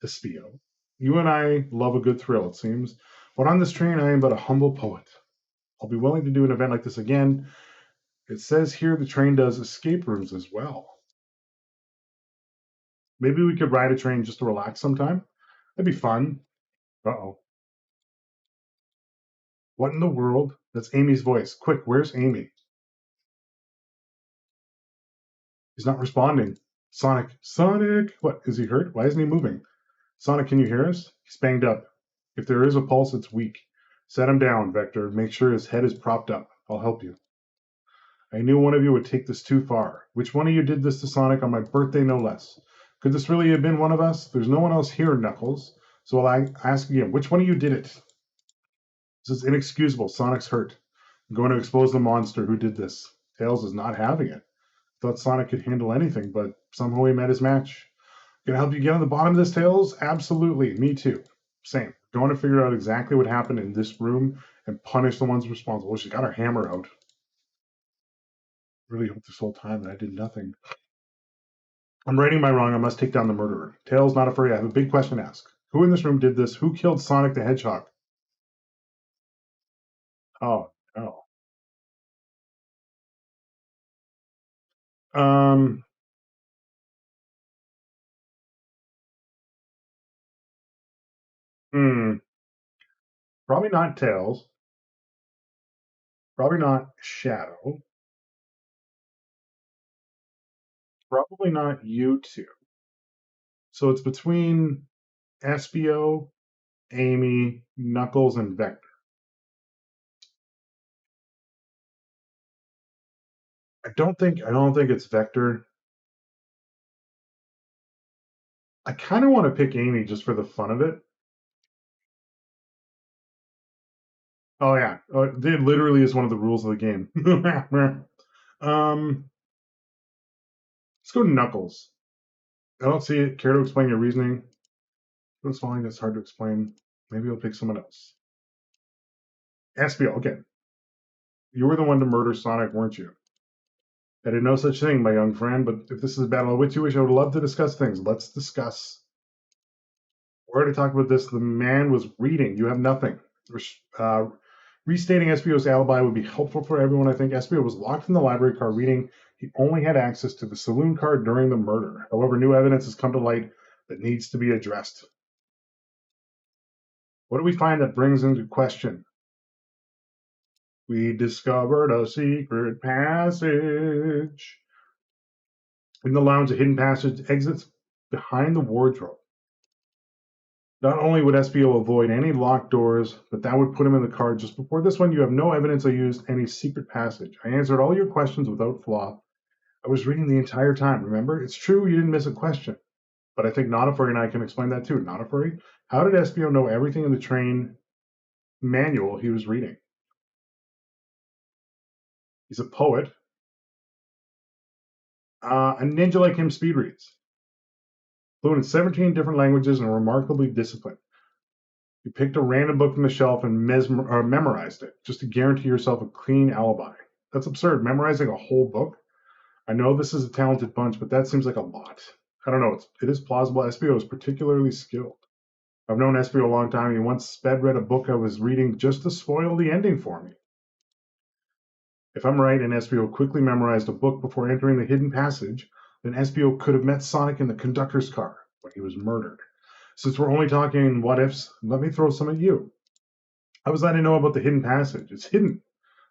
Speaker 1: Espio. You and I love a good thrill, it seems. But on this train, I am but a humble poet. I'll be willing to do an event like this again. It says here the train does escape rooms as well. Maybe we could ride a train just to relax sometime. That'd be fun. Uh-oh. What in the world? That's Amy's voice. Quick, where's Amy? He's not responding. Sonic. Sonic! What? Is he hurt? Why isn't he moving? Sonic, can you hear us? He's banged up. If there is a pulse, it's weak. Set him down, Vector. Make sure his head is propped up. I'll help you. I knew one of you would take this too far. Which one of you did this to Sonic on my birthday, no less? Could this really have been one of us? There's no one else here, Knuckles. So I'll ask again, which one of you did it? This is inexcusable. Sonic's hurt. I'm going to expose the monster who did this. Tails is not having it. Thought Sonic could handle anything, but somehow he met his match. Gonna help you get on the bottom of this, Tails? Absolutely. Me too. Same. Going to figure out exactly what happened in this room and punish the ones responsible. She's got her hammer out. Really hope this whole time that I did nothing. I'm righting my wrong. I must take down the murderer. Tails, not afraid. I have a big question to ask. Who in this room did this? Who killed Sonic the Hedgehog? Oh, no. Um, hmm. Probably not Tails. Probably not Shadow. Probably not you two. So it's between Espio, Amy, Knuckles, and Vector. I don't think it's Vector. I kind of want to pick Amy just for the fun of it. Oh yeah, it literally is one of the rules of the game. um, let's go Knuckles. I don't see it. Care to explain your reasoning? It's falling. That's hard to explain. Maybe I'll pick someone else. Espio. Okay, you were the one to murder Sonic, weren't you? I did no such thing, my young friend. But if this is a battle of which you wish, I would love to discuss things. Let's discuss. We already talked about this. The man was reading. You have nothing. Uh, Restating Espio's alibi would be helpful for everyone. I think Espio was locked in the library car reading. He only had access to the saloon car during the murder. However, new evidence has come to light that needs to be addressed. What do we find that brings into question? We discovered a secret passage. In the lounge, a hidden passage exits behind the wardrobe. Not only would SBO avoid any locked doors, but that would put him in the car just before this one. You have no evidence I used any secret passage. I answered all your questions without flaw. I was reading the entire time, remember? It's true you didn't miss a question. But I think Not and I can explain that too. Not how did SBO know everything in the train manual he was reading? He's a poet. A ninja like him speed reads. Fluent in 17 different languages and remarkably disciplined. You picked a random book from the shelf and memorized it just to guarantee yourself a clean alibi. That's absurd. Memorizing a whole book? I know this is a talented bunch, but that seems like a lot. I don't know. It is plausible. SBO is particularly skilled. I've known SBO a long time. He once sped read a book I was reading just to spoil the ending for me. If I'm right and SBO quickly memorized a book before entering the hidden passage, then SBO could have met Sonic in the conductor's car when he was murdered. Since we're only talking what ifs, let me throw some at you. How was I to know about the hidden passage? It's hidden.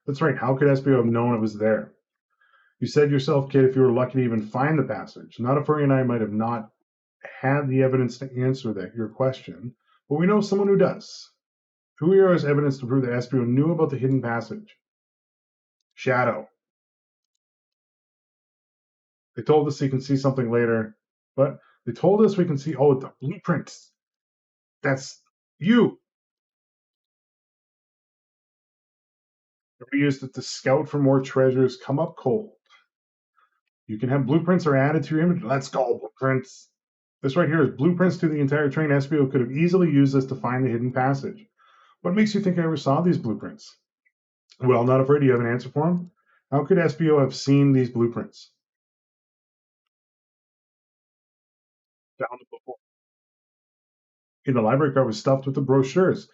Speaker 1: That's right. How could SBO have known it was there? You said yourself, kid, if you were lucky to even find the passage. Not a furry and I might have not had the evidence to answer your question, but we know someone who does. Who here has evidence to prove that SBO knew about the hidden passage? Shadow. They told us he can see something later, but they told us we can see, the blueprints. That's you. We used it to scout for more treasures. Come up cold. You can have blueprints or added to your image. Let's go, blueprints. This right here is blueprints to the entire train. SBO could have easily used this to find the hidden passage. What makes you think I ever saw these blueprints? Well, not afraid. Do you have an answer for him? How could SBO have seen these blueprints? Found them before. In the library car was stuffed with the brochures.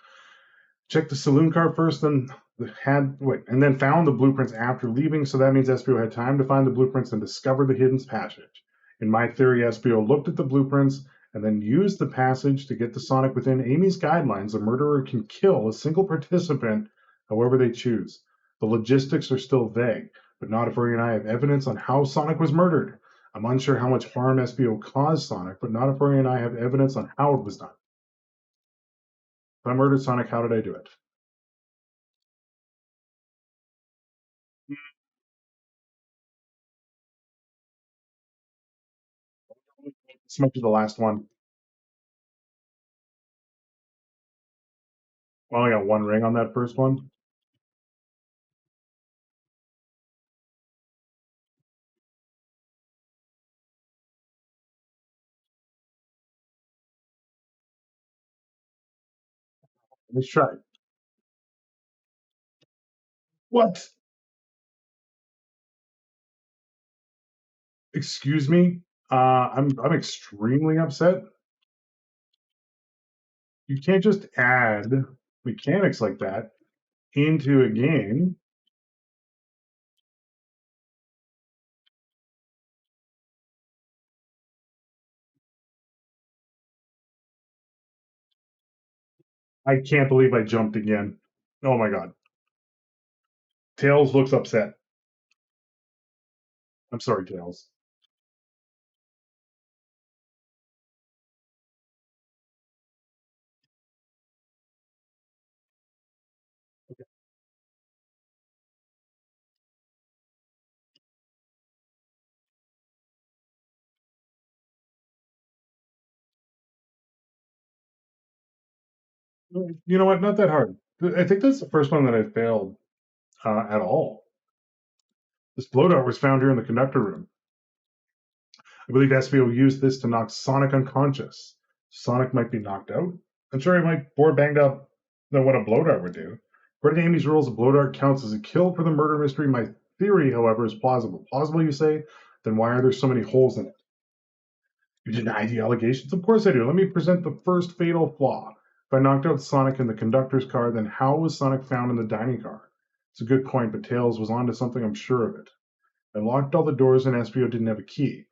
Speaker 1: Checked the saloon car first, then found the blueprints after leaving. So that means SBO had time to find the blueprints and discover the hidden passage. In my theory, SBO looked at the blueprints and then used the passage to get the Sonic within Amy's guidelines. The murderer can kill a single participant however they choose. The logistics are still vague, but Notifuri and I have evidence on how Sonic was murdered. I'm unsure how much harm SBO caused Sonic, but Notifuri and I have evidence on how it was done. If I murdered Sonic, how did I do it? This might be the last one. I only got one ring on that first one. Let's try. What? Excuse me? I'm extremely upset. You can't just add mechanics like that into a game. I can't believe I jumped again. Oh my god. Tails looks upset. I'm sorry, Tails. You know what? Not that hard. I think that's the first one that I failed at all. This blow dart was found here in the conductor room. I believe SBO used this to knock Sonic unconscious. Sonic might be knocked out. I'm sure he might more banged up than what a blow dart would do. According to Amy's rules, a blow dart counts as a kill for the murder mystery. My theory, however, is plausible. Plausible, you say? Then why are there so many holes in it? You deny the allegations? Of course I do. Let me present the first fatal flaw. If I knocked out Sonic in the conductor's car, then how was Sonic found in the dining car? It's a good point, but Tails was onto something, I'm sure of it. I locked all the doors and SBO didn't have a key.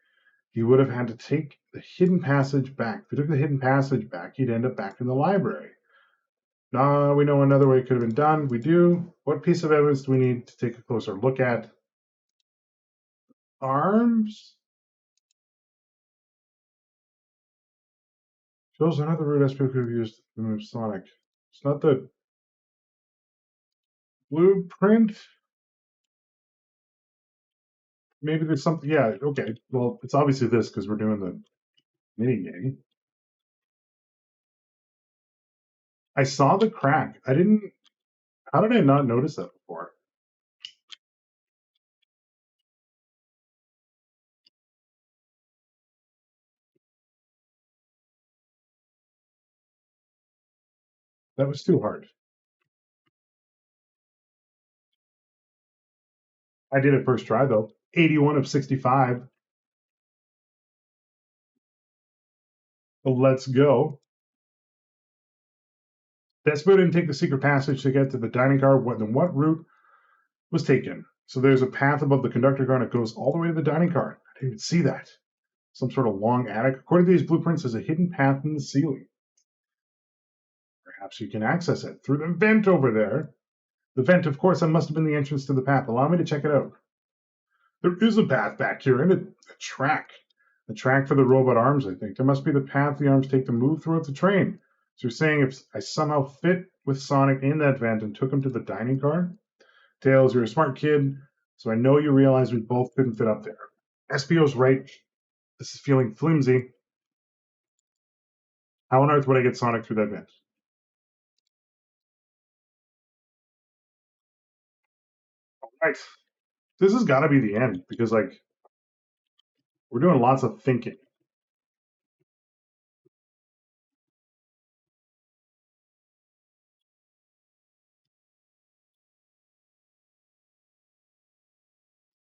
Speaker 1: He would have had to take the hidden passage back. If he took the hidden passage back, he'd end up back in the library. Now we know another way it could have been done. We do. What piece of evidence do we need to take a closer look at? Arms? Shows another route SP could have used to move Sonic. It's not the blueprint. Maybe there's something. Yeah, okay. Well, it's obviously this because we're doing the mini game. I saw the crack. I didn't. How did I not notice that before? That was too hard. I did it first try though. 81 of 65. Well, let's go. Despo didn't take the secret passage to get to the dining car. What route was taken? So there's a path above the conductor car and it goes all the way to the dining car. I didn't even see that. Some sort of long attic. According to these blueprints, there's a hidden path in the ceiling. Perhaps you can access it through the vent over there. The vent, of course, that must have been the entrance to the path. Allow me to check it out. There is a path back here and a track. A track for the robot arms, I think. There must be the path the arms take to move throughout the train. So you're saying if I somehow fit with Sonic in that vent and took him to the dining car? Tails, you're a smart kid, so I know you realize we both couldn't fit up there. SBO's right. This is feeling flimsy. How on earth would I get Sonic through that vent? All right. This has got to be the end because, like, we're doing lots of thinking.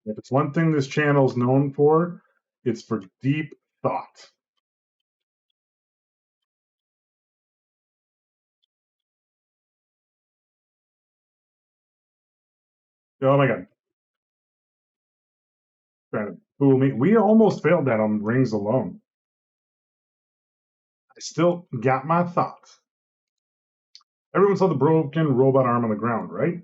Speaker 1: If it's one thing this channel is known for, it's for deep thought. Oh my god. Trying to fool me. We almost failed that on rings alone. I still got my thoughts. Everyone saw the broken robot arm on the ground, right?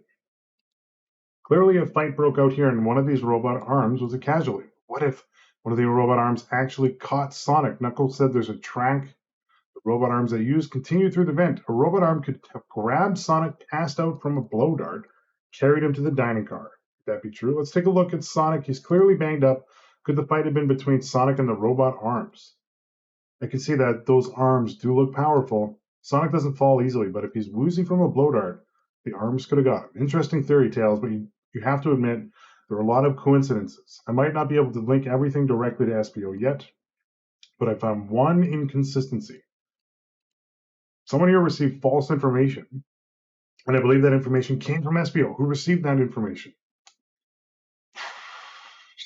Speaker 1: Clearly, a fight broke out here, and one of these robot arms was a casualty. What if one of the robot arms actually caught Sonic? Knuckles said there's a track the robot arms they used continued through the vent. A robot arm could have grabbed Sonic, passed out from a blow dart, carried him to the dining car. Could that be true? Let's take a look at Sonic. He's clearly banged up. Could the fight have been between Sonic and the robot arms? I can see that those arms do look powerful. Sonic doesn't fall easily, but if he's woozy from a blow dart, the arms could have got him. Interesting theory, Tails, but you have to admit there are a lot of coincidences. I might not be able to link everything directly to SBO yet, but I found one inconsistency. Someone here received false information, and I believe that information came from SBO. Who received that information?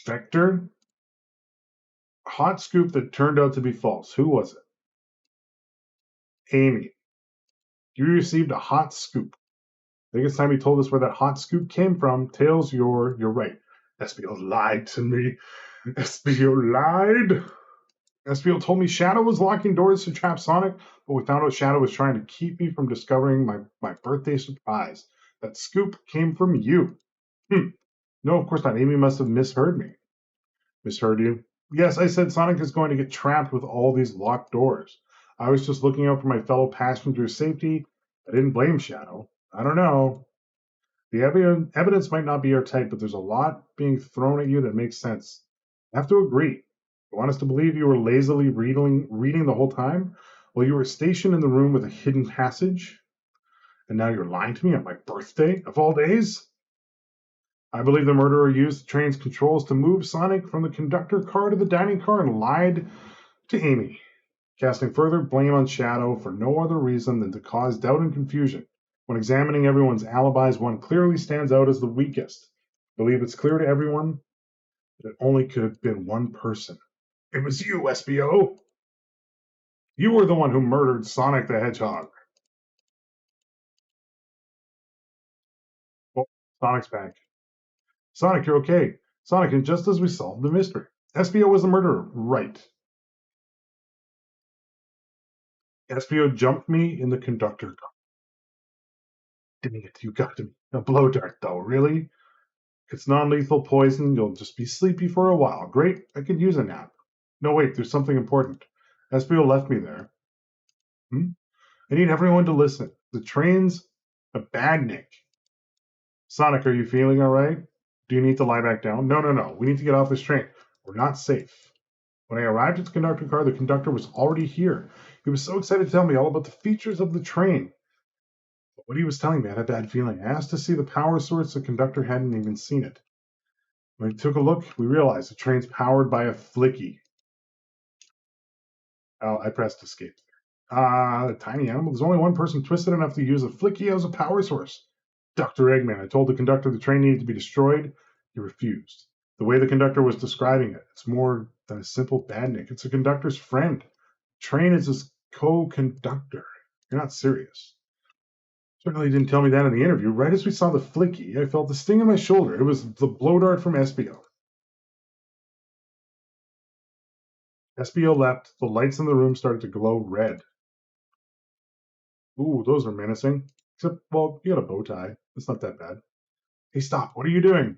Speaker 1: Vector? Hot scoop that turned out to be false. Who was it? Amy. You received a hot scoop. I think it's time you told us where that hot scoop came from. Tails, you're right. SBO lied to me. SBO lied. SBO told me Shadow was locking doors to trap Sonic, but we found out Shadow was trying to keep me from discovering my birthday surprise. That scoop came from you. No, of course not. Amy must have misheard me. Misheard you? Yes, I said Sonic is going to get trapped with all these locked doors. I was just looking out for my fellow passengers' safety. I didn't blame Shadow. I don't know. The evidence might not be airtight, but there's a lot being thrown at you that makes sense. I have to agree. You want us to believe you were lazily reading the whole time? Well, you were stationed in the room with a hidden passage, and now you're lying to me on my birthday, of all days? I believe the murderer used the train's controls to move Sonic from the conductor car to the dining car and lied to Amy, casting further blame on Shadow for no other reason than to cause doubt and confusion. When examining everyone's alibis, one clearly stands out as the weakest. I believe it's clear to everyone that it only could have been one person. It was you, SBO. You were the one who murdered Sonic the Hedgehog. Oh, Sonic's back. Sonic, you're okay. Sonic, and just as we solved the mystery, SBO was the murderer, right? SBO jumped me in the conductor car. Dang it, you got me. A blow dart, though, really? It's non-lethal poison. You'll just be sleepy for a while. Great, I could use a nap. No, wait, there's something important. SBO left me there. I need everyone to listen. The train's a bad nick. Sonic, are you feeling all right? Do you need to lie back down? No, no, no. We need to get off this train. We're not safe. When I arrived at the conductor car, the conductor was already here. He was so excited to tell me all about the features of the train. But what he was telling me, I had a bad feeling. I asked to see the power source. The conductor hadn't even seen it. When we took a look, we realized the train's powered by a flicky. Oh, I pressed escape. A tiny animal. There's only one person twisted enough to use a flicky as a power source. Dr. Eggman. I told the conductor the train needed to be destroyed. He refused. The way the conductor was describing it, it's more than a simple badnik. It's a conductor's friend. Train is his co-conductor. You're not serious. Certainly didn't tell me that in the interview. Right as we saw the flicky, I felt the sting in my shoulder. It was the blow dart from SBO. SBO left. The lights in the room started to glow red. Ooh, those are menacing. Except, well, you got a bow tie. It's not that bad. Hey, stop. What are you doing?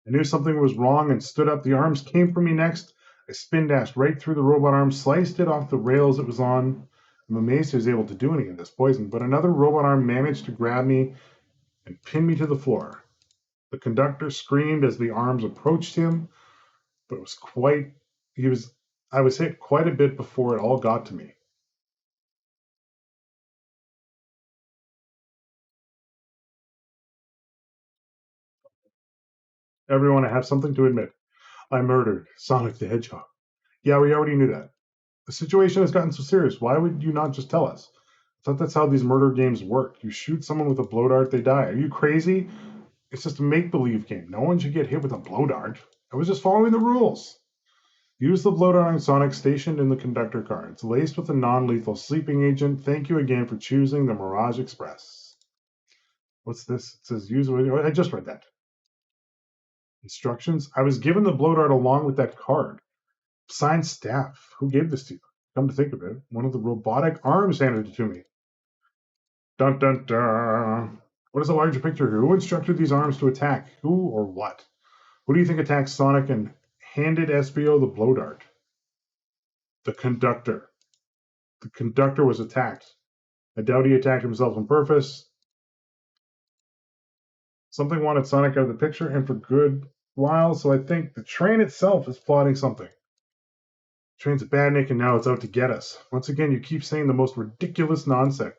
Speaker 1: I knew something was wrong and stood up. The arms came for me next. I spin dashed right through the robot arm, sliced it off the rails it was on. I'm amazed he was able to do any of this poison, but another robot arm managed to grab me and pin me to the floor. The conductor screamed as the arms approached him, but it was quite I was hit quite a bit before it all got to me. Everyone, I have something to admit. I murdered Sonic the Hedgehog. Yeah, we already knew that. The situation has gotten so serious. Why would you not just tell us? I thought that's how these murder games work. You shoot someone with a blow dart, they die. Are you crazy? It's just a make believe game. No one should get hit with a blow dart. I was just following the rules. Use the blow dart on Sonic stationed in the conductor car. It's laced with a non lethal sleeping agent. Thank you again for choosing the Mirage Express. What's this? It says use. I just read that. Instructions. I was given the blow dart along with that card. Signed staff. Who gave this to you? Come to think of it, one of the robotic arms handed it to me. Dun dun dun. What is the larger picture here? Who instructed these arms to attack? Who or what? Who do you think attacked Sonic and handed SBO the blow dart? The conductor. The conductor was attacked. I doubt he attacked himself on purpose. Something wanted Sonic out of the picture and for good while, so I think the train itself is plotting something. The train's a badnik and now it's out to get us. Once again, you keep saying the most ridiculous nonsense.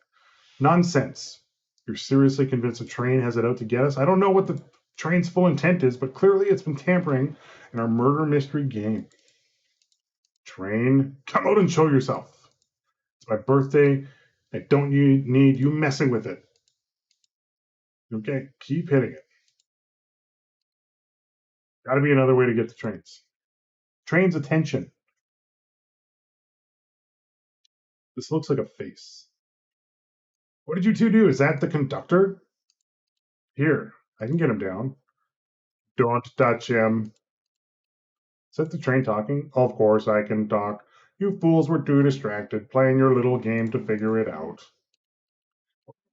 Speaker 1: Nonsense. You're seriously convinced a train has it out to get us? I don't know what the train's full intent is, but clearly it's been tampering in our murder mystery game. Train, come out and show yourself. It's my birthday. I don't need you messing with it. Okay, keep hitting it. Gotta be another way to get the trains. Train's attention. This looks like a face. What did you two do? Is that the conductor? Here, I can get him down. Don't touch him. Is that the train talking? Of course I can talk. You fools were too distracted, playing your little game to figure it out.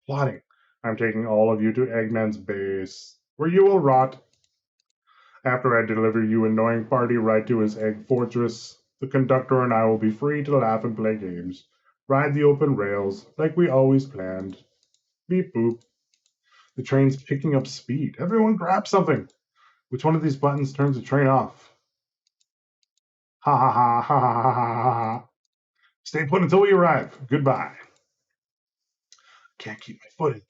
Speaker 1: Plotting. I'm taking all of you to Eggman's base, where you will rot. After I deliver you annoying party right to his egg fortress, the conductor and I will be free to laugh and play games. Ride the open rails, like we always planned. Beep boop. The train's picking up speed. Everyone grab something. Which one of these buttons turns the train off? Ha ha ha ha ha ha ha ha. Stay put until we arrive. Goodbye. Can't keep my footing.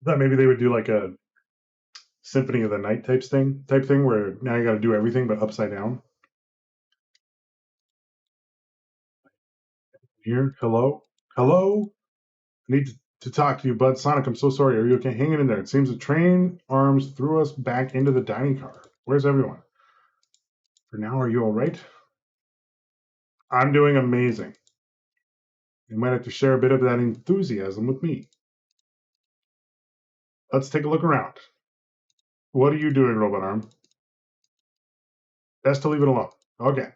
Speaker 1: Thought maybe they would do like a Symphony of the Night type thing where now you got to do everything but upside down. Here, hello, hello. I need to talk to you, Bud. Sonic, I'm so sorry. Are you okay? Hanging in there. It seems the train arms threw us back into the dining car. Where's everyone? For now, are you all right? I'm doing amazing. You might have to share a bit of that enthusiasm with me. Let's take a look around. What are you doing, Robot Arm? Best to leave it alone. Okay.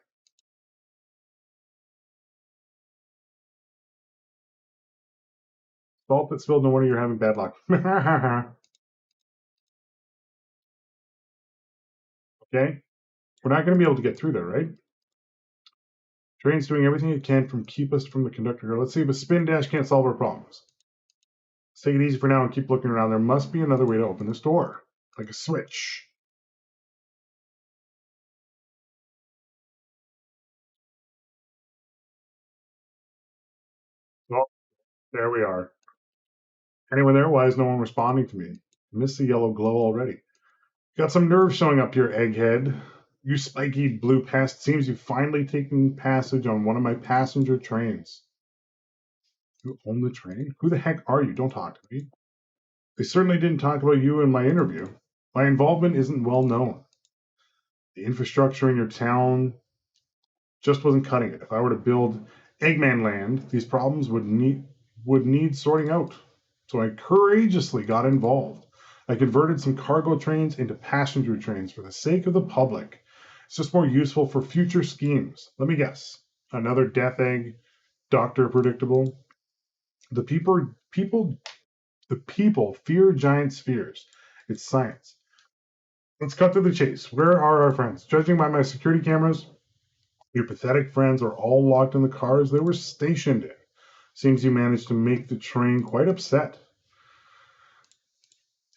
Speaker 1: Salt that spilled, no wonder you're having bad luck. Okay. We're not going to be able to get through there, right? Train's doing everything it can from keep us from the conductor. Let's see if a spin dash can't solve our problems. Let's take it easy for now and keep looking around. There must be another way to open this door, like a switch. Well, there we are. Anyone there? Why is no one responding to me? I miss the yellow glow already. Got some nerve showing up here, egghead. You spiky blue pest. Seems you've finally taken passage on one of my passenger trains. You own the train? Who the heck are you? Don't talk to me. They certainly didn't talk about you in my interview. My involvement isn't well known. The infrastructure in your town just wasn't cutting it. If I were to build Eggman Land, these problems would need sorting out. So I courageously got involved. I converted some cargo trains into passenger trains for the sake of the public. It's just more useful for future schemes. Let me guess. Another death egg, Doctor Predictable. The people fear giant spheres. It's science. Let's cut to the chase. Where are our friends? Judging by my security cameras, your pathetic friends are all locked in the cars they were stationed in. Seems you managed to make the train quite upset.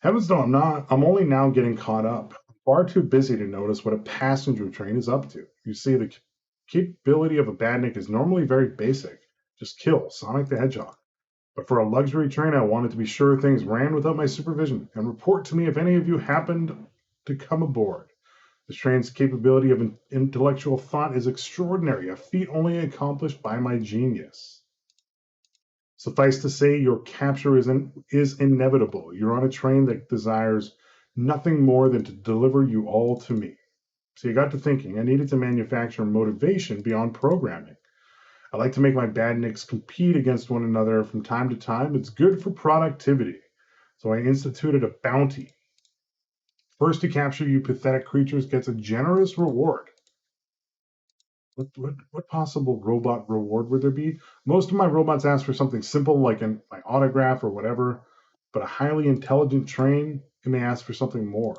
Speaker 1: Heavens no, I'm not. I'm only now getting caught up. I'm far too busy to notice what a passenger train is up to. You see, the capability of a badnik is normally very basic. Just kill Sonic the Hedgehog. But for a luxury train, I wanted to be sure things ran without my supervision, and report to me if any of you happened to come aboard. This train's capability of intellectual thought is extraordinary, a feat only accomplished by my genius. Suffice to say, your capture is inevitable. You're on a train that desires nothing more than to deliver you all to me. So you got to thinking, I needed to manufacture motivation beyond programming. I like to make my badniks compete against one another from time to time. It's good for productivity. So I instituted a bounty. First to capture you pathetic creatures gets a generous reward. What possible robot reward would there be? Most of my robots ask for something simple like my autograph or whatever, but a highly intelligent train it may ask for something more.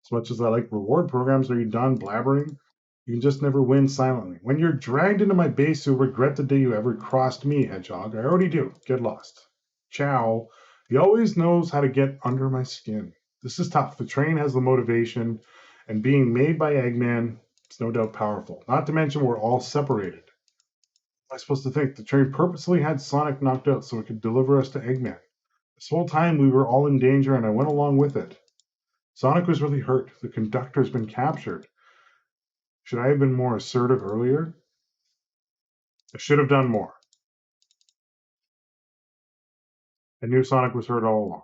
Speaker 1: As much as I like reward programs, are you done blabbering? You can just never win silently. When you're dragged into my base, you'll regret the day you ever crossed me, Hedgehog. I already do. Get lost. Ciao. He always knows how to get under my skin. This is tough. The train has the motivation, and being made by Eggman, it's no doubt powerful. Not to mention, we're all separated. What am I supposed to think? The train purposely had Sonic knocked out so it could deliver us to Eggman. This whole time, we were all in danger, and I went along with it. Sonic was really hurt. The conductor's been captured. Should I have been more assertive earlier? I should have done more. I knew Sonic was hurt all along.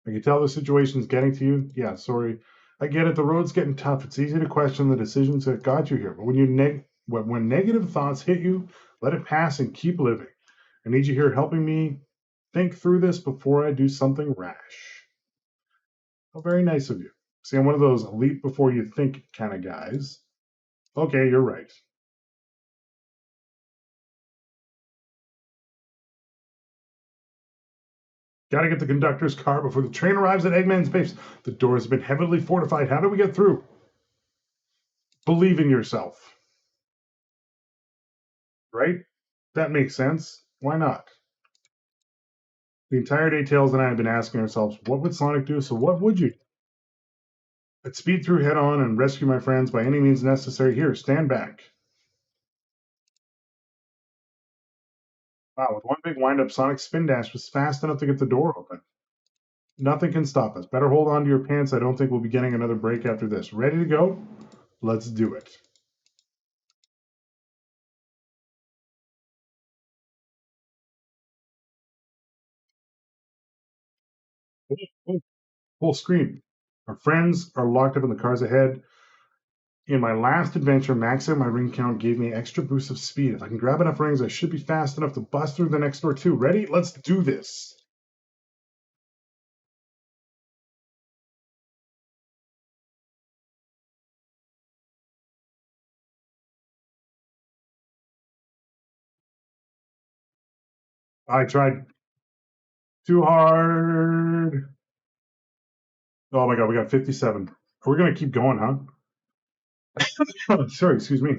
Speaker 1: I can tell the situation's getting to you. Yeah, sorry. I get it. The road's getting tough. It's easy to question the decisions that got you here. But when negative thoughts hit you, let it pass and keep living. I need you here helping me think through this before I do something rash. Oh, very nice of you. See, I'm one of those leap before you think kind of guys. Okay, you're right. Gotta get the conductor's car before the train arrives at Eggman's base. The door has been heavily fortified. How do we get through? Believe in yourself, right? That makes sense. Why not? The entire day, Tails and I have been asking ourselves, what would Sonic do? So what would you do? I'd speed through head on and rescue my friends by any means necessary. Here, stand back. Wow, with one big wind-up, Sonic's spin dash was fast enough to get the door open. Nothing can stop us. Better hold on to your pants. I don't think we'll be getting another break after this. Ready to go? Let's do it. Full screen. Our friends are locked up in the cars ahead. In my last adventure, maxing my ring count gave me extra boost of speed. If I can grab enough rings, I should be fast enough to bust through the next door too. Ready? Let's do this. I tried too hard. Oh my god, we got 57. Are we gonna keep going, huh? Sorry, excuse me.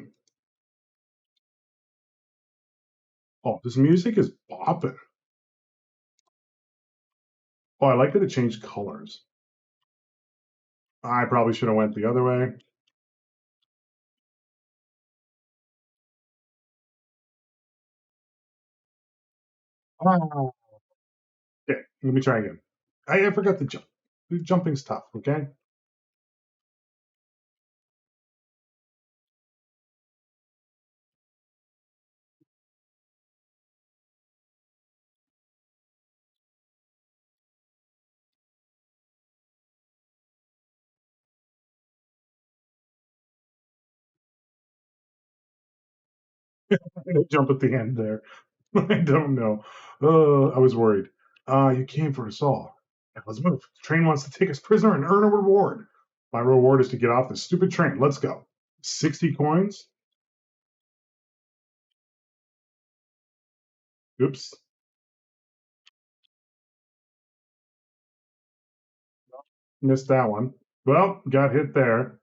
Speaker 1: Oh, this music is bopping. Oh, I like that it changed colors. I probably should have went the other way. Oh. Okay, let me try again. I forgot the jump. The jumping's tough, okay? Jump at the end there. I don't know. I was worried. You came for us all. Now let's move. The train wants to take us prisoner and earn a reward. My reward is to get off this stupid train. Let's go. 60 coins? Oops. Missed that one. Well, got hit there.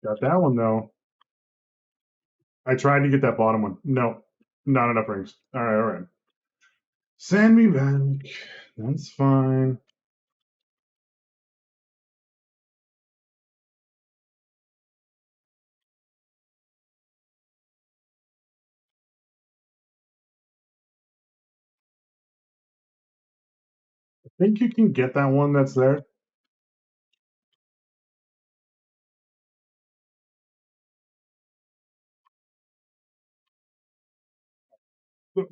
Speaker 1: Got that one though. I tried to get that bottom one. No, not enough rings. All right, all right. Send me back. That's fine. I think you can get that one that's there.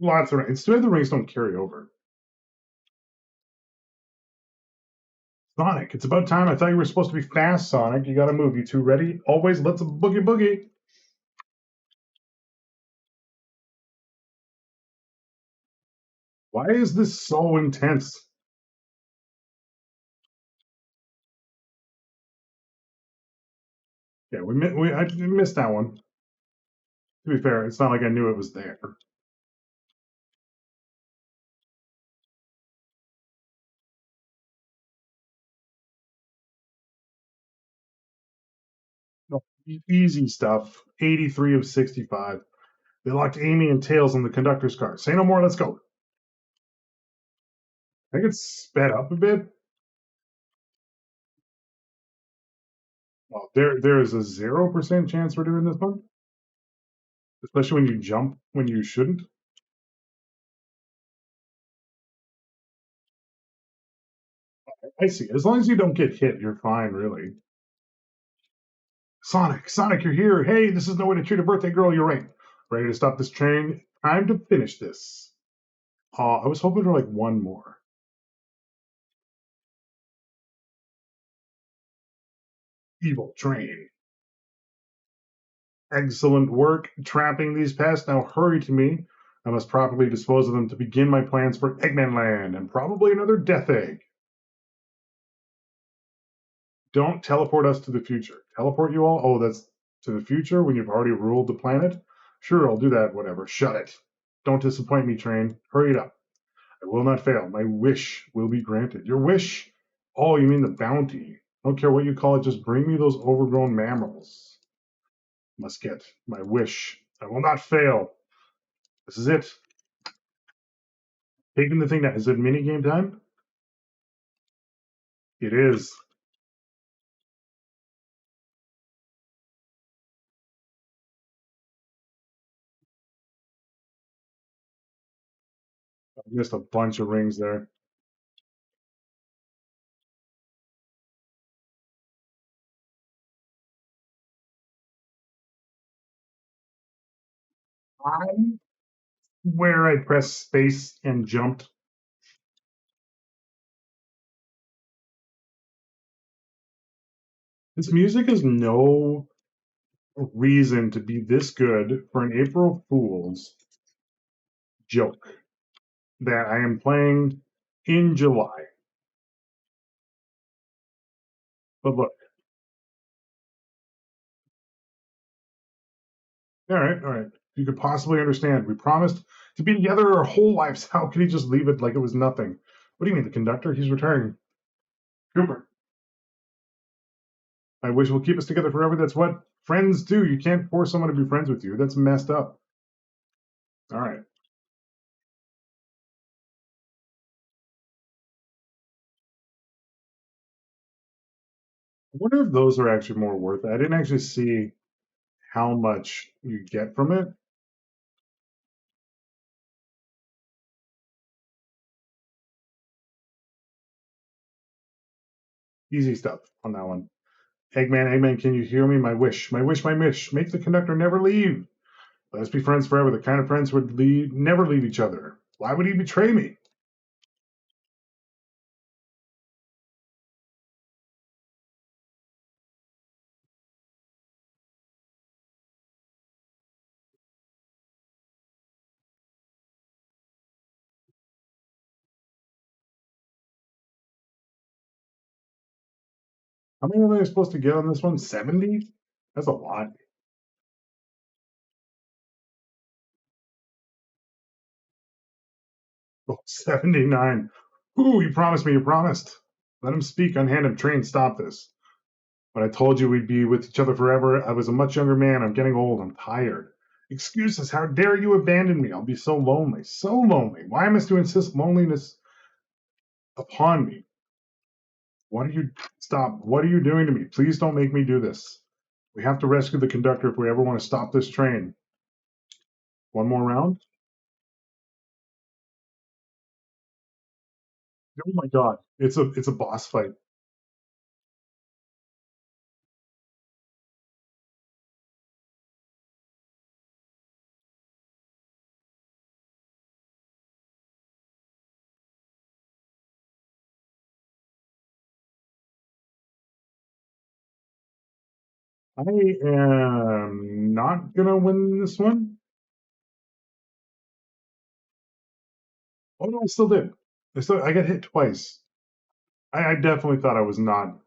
Speaker 1: Lots of rings. It's too bad the rings don't carry over. Sonic, it's about time. I thought you were supposed to be fast, Sonic. You gotta move. You two ready? Always let's boogie boogie. Why is this so intense? Yeah, I missed that one. To be fair, it's not like I knew it was there. No, easy stuff. 83 of 65. They locked Amy and Tails in the conductor's car. Say no more. Let's go. I think it's sped up a bit. Well, there is a 0% chance we're doing this one, especially when you jump when you shouldn't. I see. As long as you don't get hit, you're fine, really. Sonic, you're here. Hey, this is no way to treat a birthday girl. You're right. Ready to stop this train? Time to finish this. I was hoping for like one more. Evil train. Excellent work trapping these pests. Now hurry to me. I must properly dispose of them to begin my plans for Eggman Land and probably another Death Egg. Don't teleport us to the future. Teleport you all? Oh, that's to the future when you've already ruled the planet? Sure, I'll do that, whatever. Shut it. Don't disappoint me, train. Hurry it up. I will not fail. My wish will be granted. Your wish? Oh, you mean the bounty. I don't care what you call it, just bring me those overgrown mammals. Must get my wish. I will not fail. This is it. Taking the thing down. Is it mini game time? It is. I missed a bunch of rings there. I where I pressed space and jumped. This music is no reason to be this good for an April Fool's joke that I am playing in July. But look, all right. You could possibly understand. We promised to be together our whole lives. How could he just leave it like it was nothing? What do you mean, the conductor? He's retiring. Cooper, I wish we'll keep us together forever. That's what friends do. You can't force someone to be friends with you. That's messed up. All right. I wonder if those are actually more worth it. I didn't actually see how much you get from it. Easy stuff on that one. Eggman, can you hear me? My wish, my wish, my wish. Make the conductor never leave. Let us be friends forever. The kind of friends who would never leave each other. Why would he betray me? How many are they supposed to get on this one? 70? That's a lot. Oh, 79. Ooh, you promised me, you promised. Let him speak, unhand him, train, stop this. When I told you we'd be with each other forever, I was a much younger man. I'm getting old. I'm tired. Excuses. How dare you abandon me? I'll be so lonely. So lonely. Why must you insist loneliness upon me? What are you stop? What are you doing to me? Please don't make me do this. We have to rescue the conductor if we ever want to stop this train. One more round? Oh my god. It's a boss fight. I am not gonna win this one. Oh no, I still did. I got hit twice. I definitely thought I was not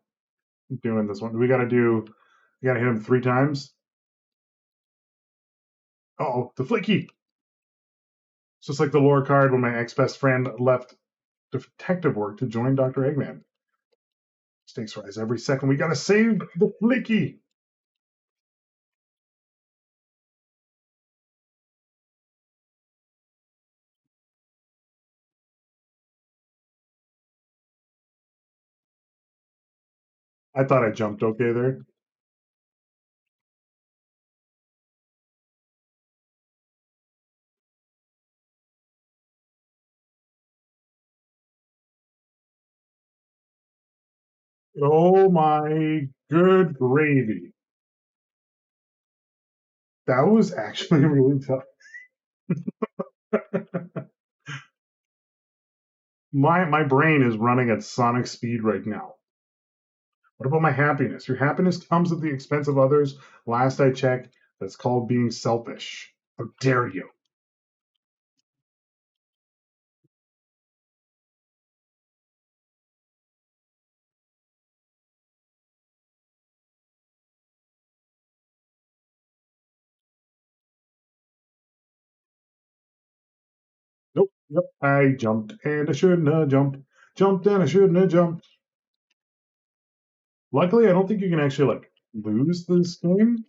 Speaker 1: doing this one. We gotta hit him 3 times. Oh, the flicky. It's just like the lore card when my ex-best friend left detective work to join Dr. Eggman. Stakes rise every second. We gotta save the flicky. I thought I jumped okay there. Oh my good gravy. That was actually really tough. My brain is running at sonic speed right now. What about my happiness? Your happiness comes at the expense of others. Last I checked, that's called being selfish. How dare you? Nope. Yep. I jumped and I shouldn't have jumped. Jumped and I shouldn't have jumped. Luckily, I don't think you can actually like lose this game.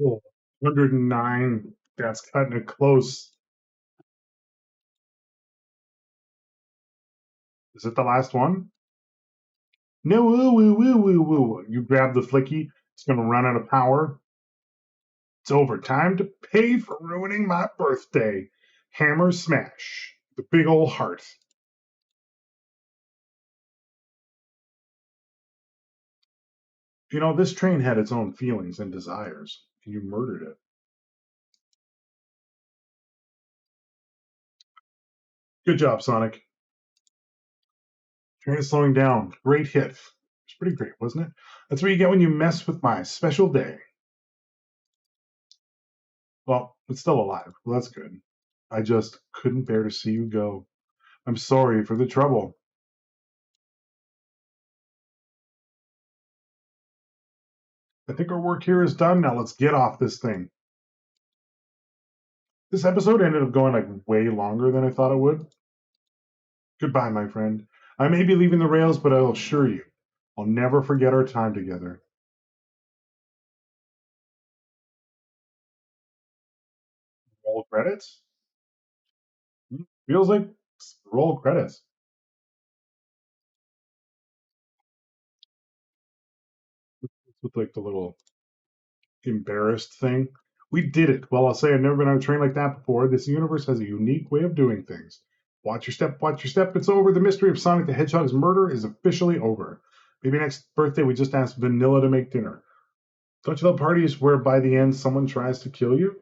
Speaker 1: Oh, 109. That's cutting it close. Is it the last one? No, woo, woo, woo, woo, woo. You grab the flicky. It's going to run out of power. It's over. Time to pay for ruining my birthday. Hammer smash. The big old heart. You know, this train had its own feelings and desires, and you murdered it. Good job, Sonic. Train is slowing down. Great hit. It's pretty great, wasn't it? That's what you get when you mess with my special day. Well, it's still alive. Well, that's good. I just couldn't bear to see you go. I'm sorry for the trouble. I think our work here is done. Now let's get off this thing. This episode ended up going like way longer than I thought it would. Goodbye, my friend. I may be leaving the rails, but I'll assure you, I'll never forget our time together. Roll credits? Feels like roll credits. With like the little embarrassed thing. We did it. Well, I'll say I've never been on a train like that before. This universe has a unique way of doing things. Watch your step, watch your step. It's over. The mystery of Sonic the Hedgehog's murder is officially over. Maybe next birthday we just ask Vanilla to make dinner. Don't you love parties where by the end someone tries to kill you?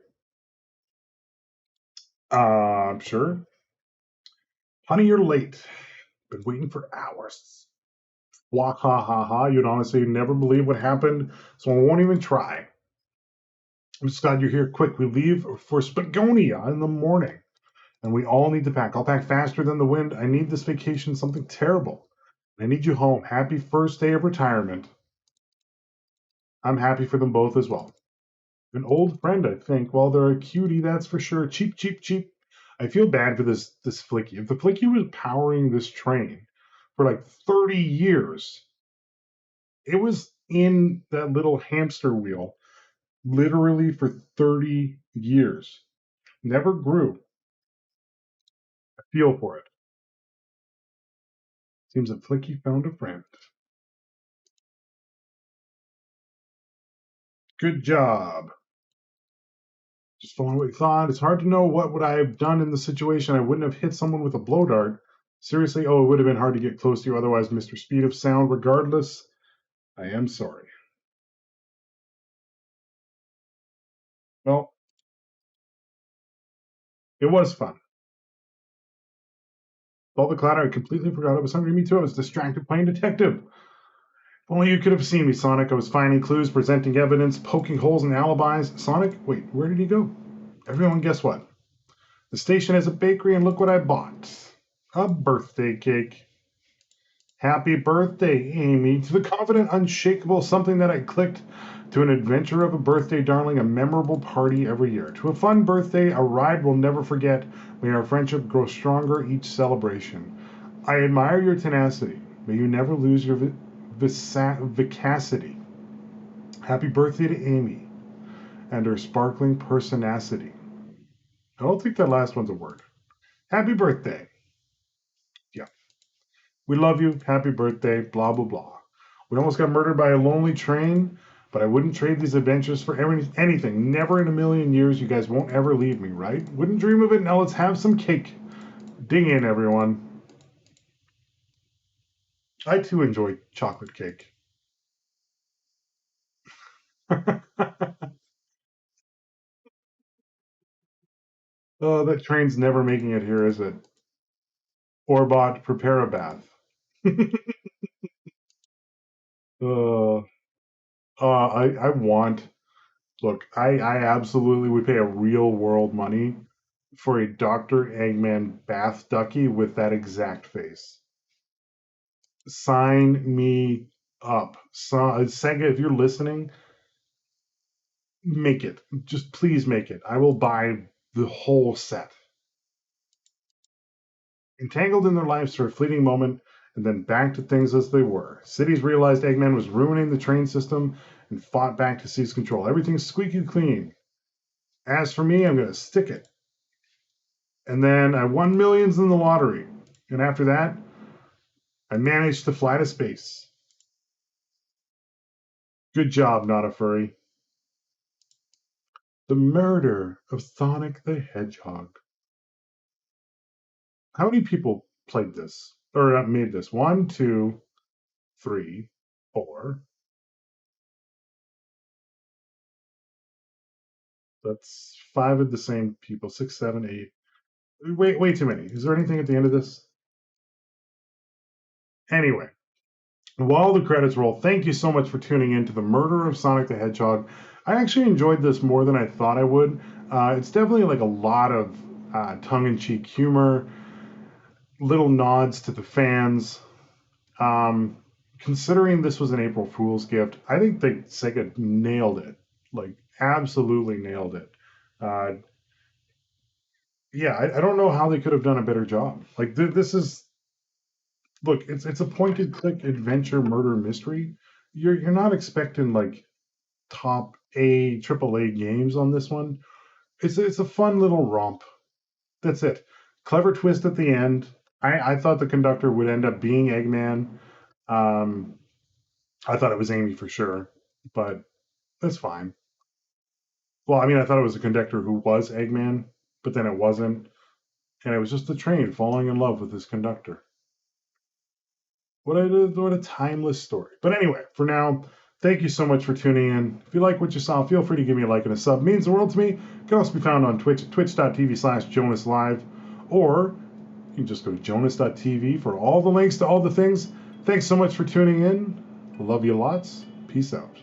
Speaker 1: I'm sure. Honey, you're late. Been waiting for hours. Wah ha ha ha. You'd honestly never believe what happened, so I won't even try. I'm just glad you're here. Quick, we leave for Spagonia in the morning. And we all need to pack. I'll pack faster than the wind. I need this vacation something terrible. I need you home. Happy first day of retirement. I'm happy for them both as well. An old friend, I think. Well, they're a cutie, that's for sure. Cheap, cheap, cheap. I feel bad for this Flicky. If the Flicky was powering this train for like 30 years, it was in that little hamster wheel literally for 30 years. Never grew. I feel for it. Seems that Flicky found a friend. Good job. Just following what you thought. It's hard to know what would I have done in the situation. I wouldn't have hit someone with a blow dart. Seriously, oh, it would have been hard to get close to you otherwise, Mr. Speed of Sound. Regardless, I am sorry. Well, it was fun. All the clatter, I completely forgot I was hungry. Me too. I was distracted playing detective. If only you could have seen me, Sonic. I was finding clues, presenting evidence, poking holes in alibis. Sonic, wait, where did he go? Everyone, guess what? The station has a bakery, and look what I bought. A birthday cake. Happy birthday, Amy. To the confident, unshakable, something that I clicked. To an adventure of a birthday, darling, a memorable party every year. To a fun birthday, a ride we'll never forget. May our friendship grow stronger each celebration. I admire your tenacity. May you never lose your vivacity. Happy birthday to Amy and her sparkling personacity. I don't think that last one's a word. Happy birthday. Yeah. We love you. Happy birthday. Blah, blah, blah. We almost got murdered by a lonely train, but I wouldn't trade these adventures for anything. Never in a million years. You guys won't ever leave me, right? Wouldn't dream of it. Now let's have some cake. Ding in, everyone. I too enjoy chocolate cake. Oh, that train's never making it here, is it? Orbot, prepare a bath. uh, I want. Look, I absolutely would pay a real world money for a Dr. Eggman bath ducky with that exact face. Sign me up. Sega, if you're listening, make it. Just please make it. I will buy the whole set. Entangled in their lives for a fleeting moment, and then back to things as they were. Cities realized Eggman was ruining the train system and fought back to seize control. Everything's squeaky clean. As for me, I'm going to stick it. And then I won millions in the lottery. And after that, I managed to fly to space. Good job, not a furry. The murder of Sonic the Hedgehog. How many people played this? Or made this? One, two, three, four. That's five of the same people. Six, seven, eight. Way too many. Is there anything at the end of this? Anyway, while the credits roll, thank you so much for tuning in to the murder of Sonic the Hedgehog. I actually enjoyed this more than I thought I would. It's definitely like a lot of tongue-in-cheek humor, little nods to the fans. Um, Considering this was an April Fool's gift, I think that Sega nailed it. Like, absolutely nailed it. Uh, yeah, I don't know how they could have done a better job. Like, this is look, it's a point-and-click adventure murder mystery. You're not expecting like top AAA games on this one. It's a fun little romp. That's it. Clever twist at the end. I thought the conductor would end up being Eggman. Um, I thought it was Amy for sure, but that's fine. Well, I mean, I thought it was a conductor who was Eggman, but then it wasn't, and it was just the train falling in love with this conductor. What a timeless story. But anyway, for now, thank you so much for tuning in. If you like what you saw, feel free to give me a like and a sub. It means the world to me. It can also be found on Twitch at twitch.tv/JonusLive, or you can just go to Jonus.tv for all the links to all the things. Thanks so much for tuning in. Love you lots. Peace out.